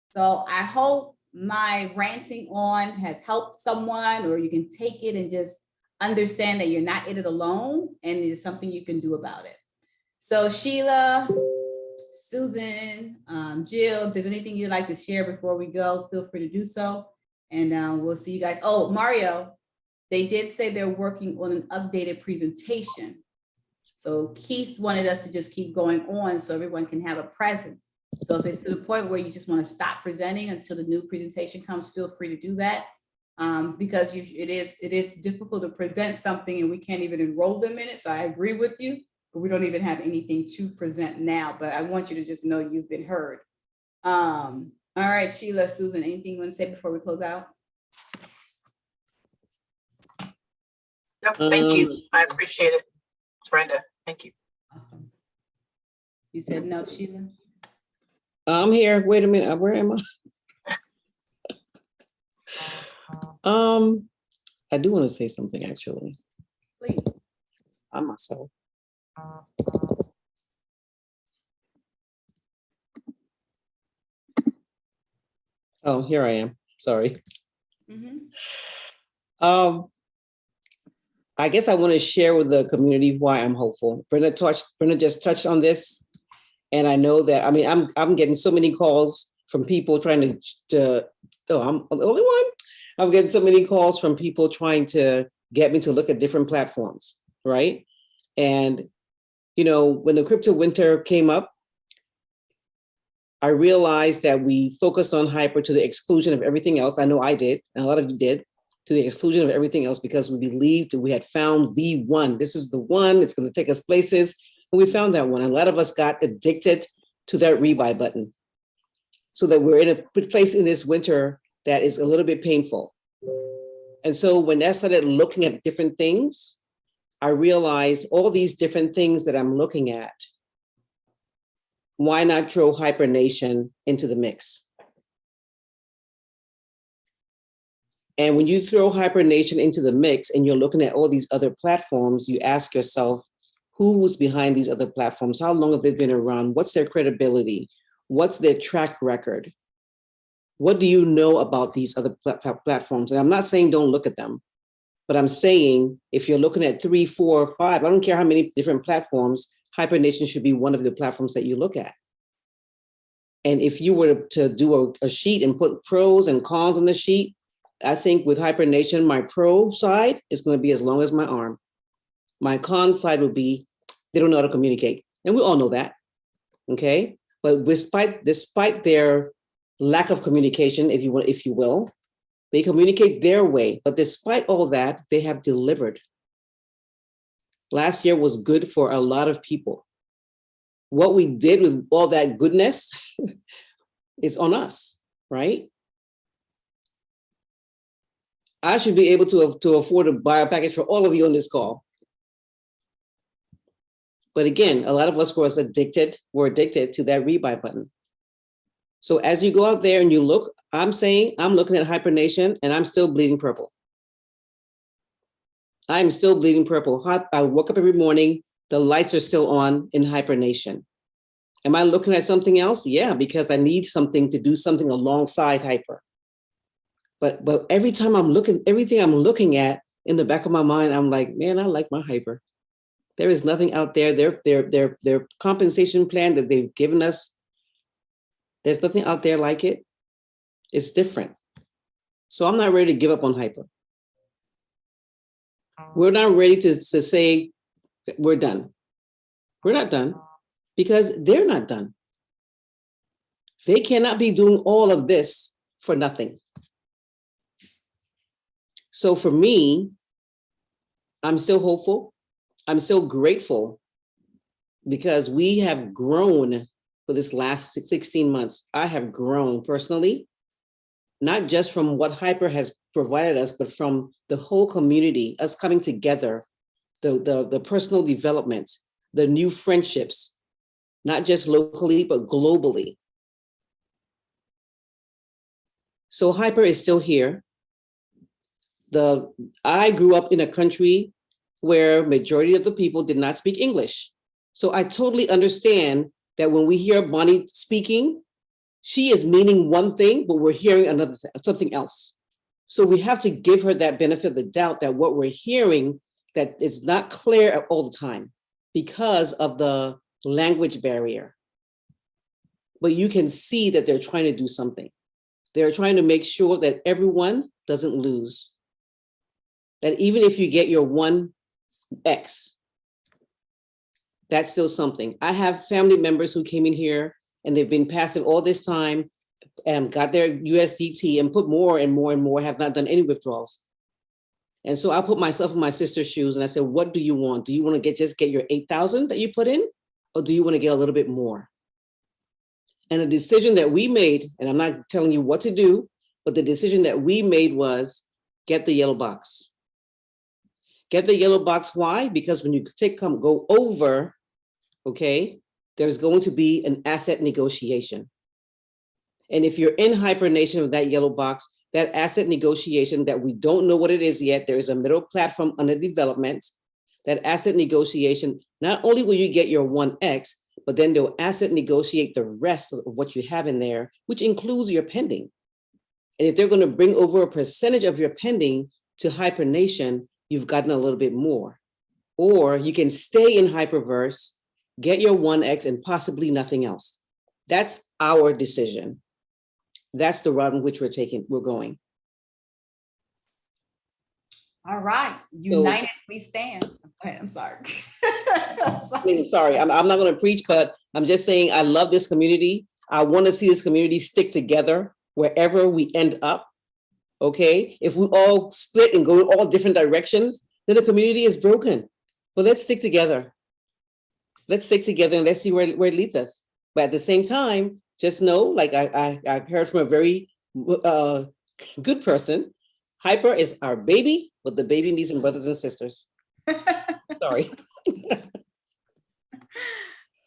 Speaker 1: So I hope my ranting on has helped someone, or you can take it and just understand that you're not in it alone and there's something you can do about it. So Sheila, Susan, Jill, if there's anything you'd like to share before we go, feel free to do so. And we'll see you guys. Oh, Mario, they did say they're working on an updated presentation. So Keith wanted us to just keep going on so everyone can have a presence. So if it's to the point where you just want to stop presenting until the new presentation comes, feel free to do that. Because it is difficult to present something and we can't even enroll them in it. So I agree with you, but we don't even have anything to present now. But I want you to just know you've been heard. All right, Sheila, Susan, anything you want to say before we close out?
Speaker 8: No, thank you. I appreciate it, Brenda. Thank you.
Speaker 1: Awesome. You said no, Sheila?
Speaker 3: I'm here. Wait a minute. Where am I? I do want to say something actually.
Speaker 1: Please.
Speaker 3: I myself. Oh, here I am. Sorry. I guess I want to share with the community why I'm hopeful. Brenda just touched on this, and I know that. I mean, I'm getting so many calls from people trying to. Oh, I'm the only one. I'm getting so many calls from people trying to get me to look at different platforms, right? And you know, when the crypto winter came up, I realized that we focused on Hyper to the exclusion of everything else. I know I did, and a lot of you did, to the exclusion of everything else because we believed we had found the one. This is the one, it's going to take us places. And we found that one. And a lot of us got addicted to that rebuy button. So that we're in a place in this winter that is a little bit painful. And so when I started looking at different things, I realized all these different things that I'm looking at, why not throw Hypernation into the mix? And when you throw Hypernation into the mix and you're looking at all these other platforms, you ask yourself, who was behind these other platforms? How long have they been around? What's their credibility? What's their track record? What do you know about these other platforms? And I'm not saying don't look at them, but I'm saying if you're looking at 3, 4, 5, I don't care how many different platforms, Hypernation should be one of the platforms that you look at. And if you were to do a sheet and put pros and cons on the sheet, I think with Hypernation, my pro side is going to be as long as my arm. My con side would be they don't know how to communicate. And we all know that, okay? But despite their lack of communication, if you will, they communicate their way. But despite all that, they have delivered. Last year was good for a lot of people. What we did with all that goodness is on us, right? I should be able to afford to buy a package for all of you on this call. But again, a lot of us were addicted to that rebuy button. So as you go out there and you look, I'm looking at Hypernation and I'm still bleeding purple. I'm still bleeding purple. I woke up every morning, the lights are still on in Hypernation. Am I looking at something else? Yeah, because I need something to do something alongside Hyper. But every time everything I'm looking at in the back of my mind, I'm like, man, I like my Hyper. There is nothing out there. Their compensation plan that they've given us, there's nothing out there like it. It's different. So I'm not ready to give up on Hyper. We're not ready to say we're done. We're not done because they're not done. They cannot be doing all of this for nothing. So for me, I'm still hopeful. I'm still grateful because we have grown for this last 16 months. I have grown personally, not just from what Hyper has provided us, but from the whole community, us coming together, the personal development, the new friendships, not just locally, but globally. So Hyper is still here. I grew up in a country where majority of the people did not speak English. So I totally understand that when we hear Bonnie speaking, she is meaning one thing, but we're hearing something else. So we have to give her that benefit of the doubt that what we're hearing, that it's not clear all the time because of the language barrier. But you can see that they're trying to do something. They're trying to make sure that everyone doesn't lose. That even if you get your 1X, that's still something. I have family members who came in here and they've been passive all this time and got their USDT and put more and more and more, have not done any withdrawals. And so I put myself in my sister's shoes and I said, what do you want? Do you want to just get your 8,000 that you put in? Or do you want to get a little bit more? And the decision that we made, and I'm not telling you what to do, but the decision that we made was get the yellow box. Get the yellow box, why? Because when you go over, okay, there's going to be an asset negotiation. And if you're in Hypernation of that yellow box, that asset negotiation that we don't know what it is yet, there is a middle platform under development. That asset negotiation, not only will you get your 1X, but then they'll asset negotiate the rest of what you have in there, which includes your pending. And if they're going to bring over a percentage of your pending to Hypernation, you've gotten a little bit more. Or you can stay in Hyperverse, get your 1X and possibly nothing else. That's our decision. That's the route in which we're going.
Speaker 1: All right, united we stand. Okay, I'm sorry.
Speaker 3: I'm not going to preach, but I'm just saying I love this community. I want to see this community stick together wherever we end up. Okay, if we all split and go in all different directions, then the community is broken. But let's stick together. Let's stick together and let's see where it leads us. But at the same time, just know, like I heard from a very good person, Hyper is our baby, but the baby needs some brothers and sisters. Sorry.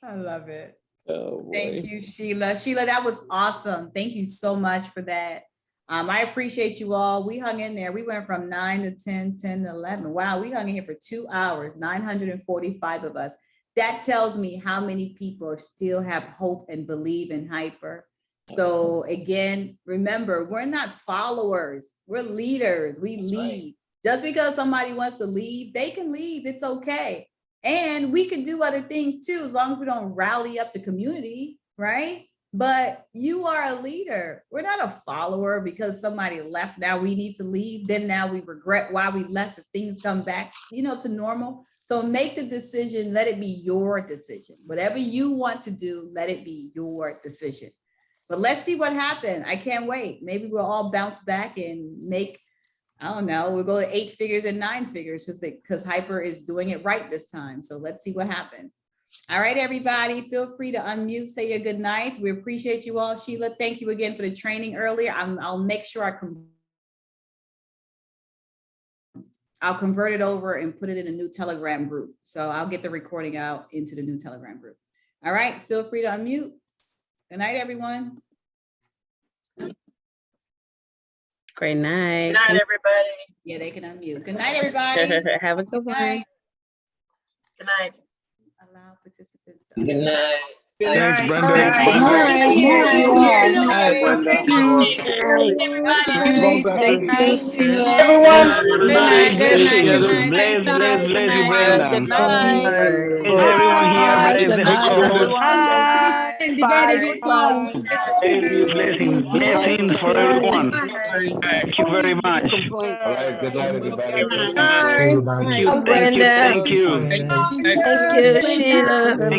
Speaker 1: I love it.
Speaker 3: Oh, boy.
Speaker 1: Thank you, Sheila. Sheila, that was awesome. Thank you so much for that. I appreciate you all. We hung in there. We went from 9 to 10, 10 to 11. Wow, we hung in here for 2 hours, 945 of us. That tells me how many people still have hope and believe in Hyper. So again, remember, we're not followers. We're leaders. We lead. Right. Just because somebody wants to leave, they can leave. It's okay. And we can do other things too, as long as we don't rally up the community, right? But you are a leader. We're not a follower because somebody left. Now we need to leave. Then now we regret why we left if things come back, to normal. So make the decision. Let it be your decision. Whatever you want to do, let it be your decision. But let's see what happens. I can't wait. Maybe we'll all bounce back and make, I don't know, we'll go to 8 figures and 9 figures because Hyper is doing it right this time. So let's see what happens. All right, everybody, feel free to unmute, say your good nights. We appreciate you all. Sheila, thank you again for the training earlier. I'll make sure I'll convert it over and put it in a new Telegram group. So I'll get the recording out into the new Telegram group. All right, feel free to unmute. Good night, everyone.
Speaker 9: Great night.
Speaker 8: Good night, everybody.
Speaker 1: Yeah, they can unmute. Good night, everybody.
Speaker 9: Have a good one.
Speaker 8: Good night.
Speaker 1: Allow participants.
Speaker 9: Good night.
Speaker 10: Thanks, Brenda.
Speaker 11: Bless you, Brenda.
Speaker 8: Good night.
Speaker 11: Is everyone here? Bless blessings for everyone. Thank you very much.
Speaker 10: All right, good night, everybody.
Speaker 9: Brenda.
Speaker 11: Thank you.
Speaker 9: Thank you, Sheila.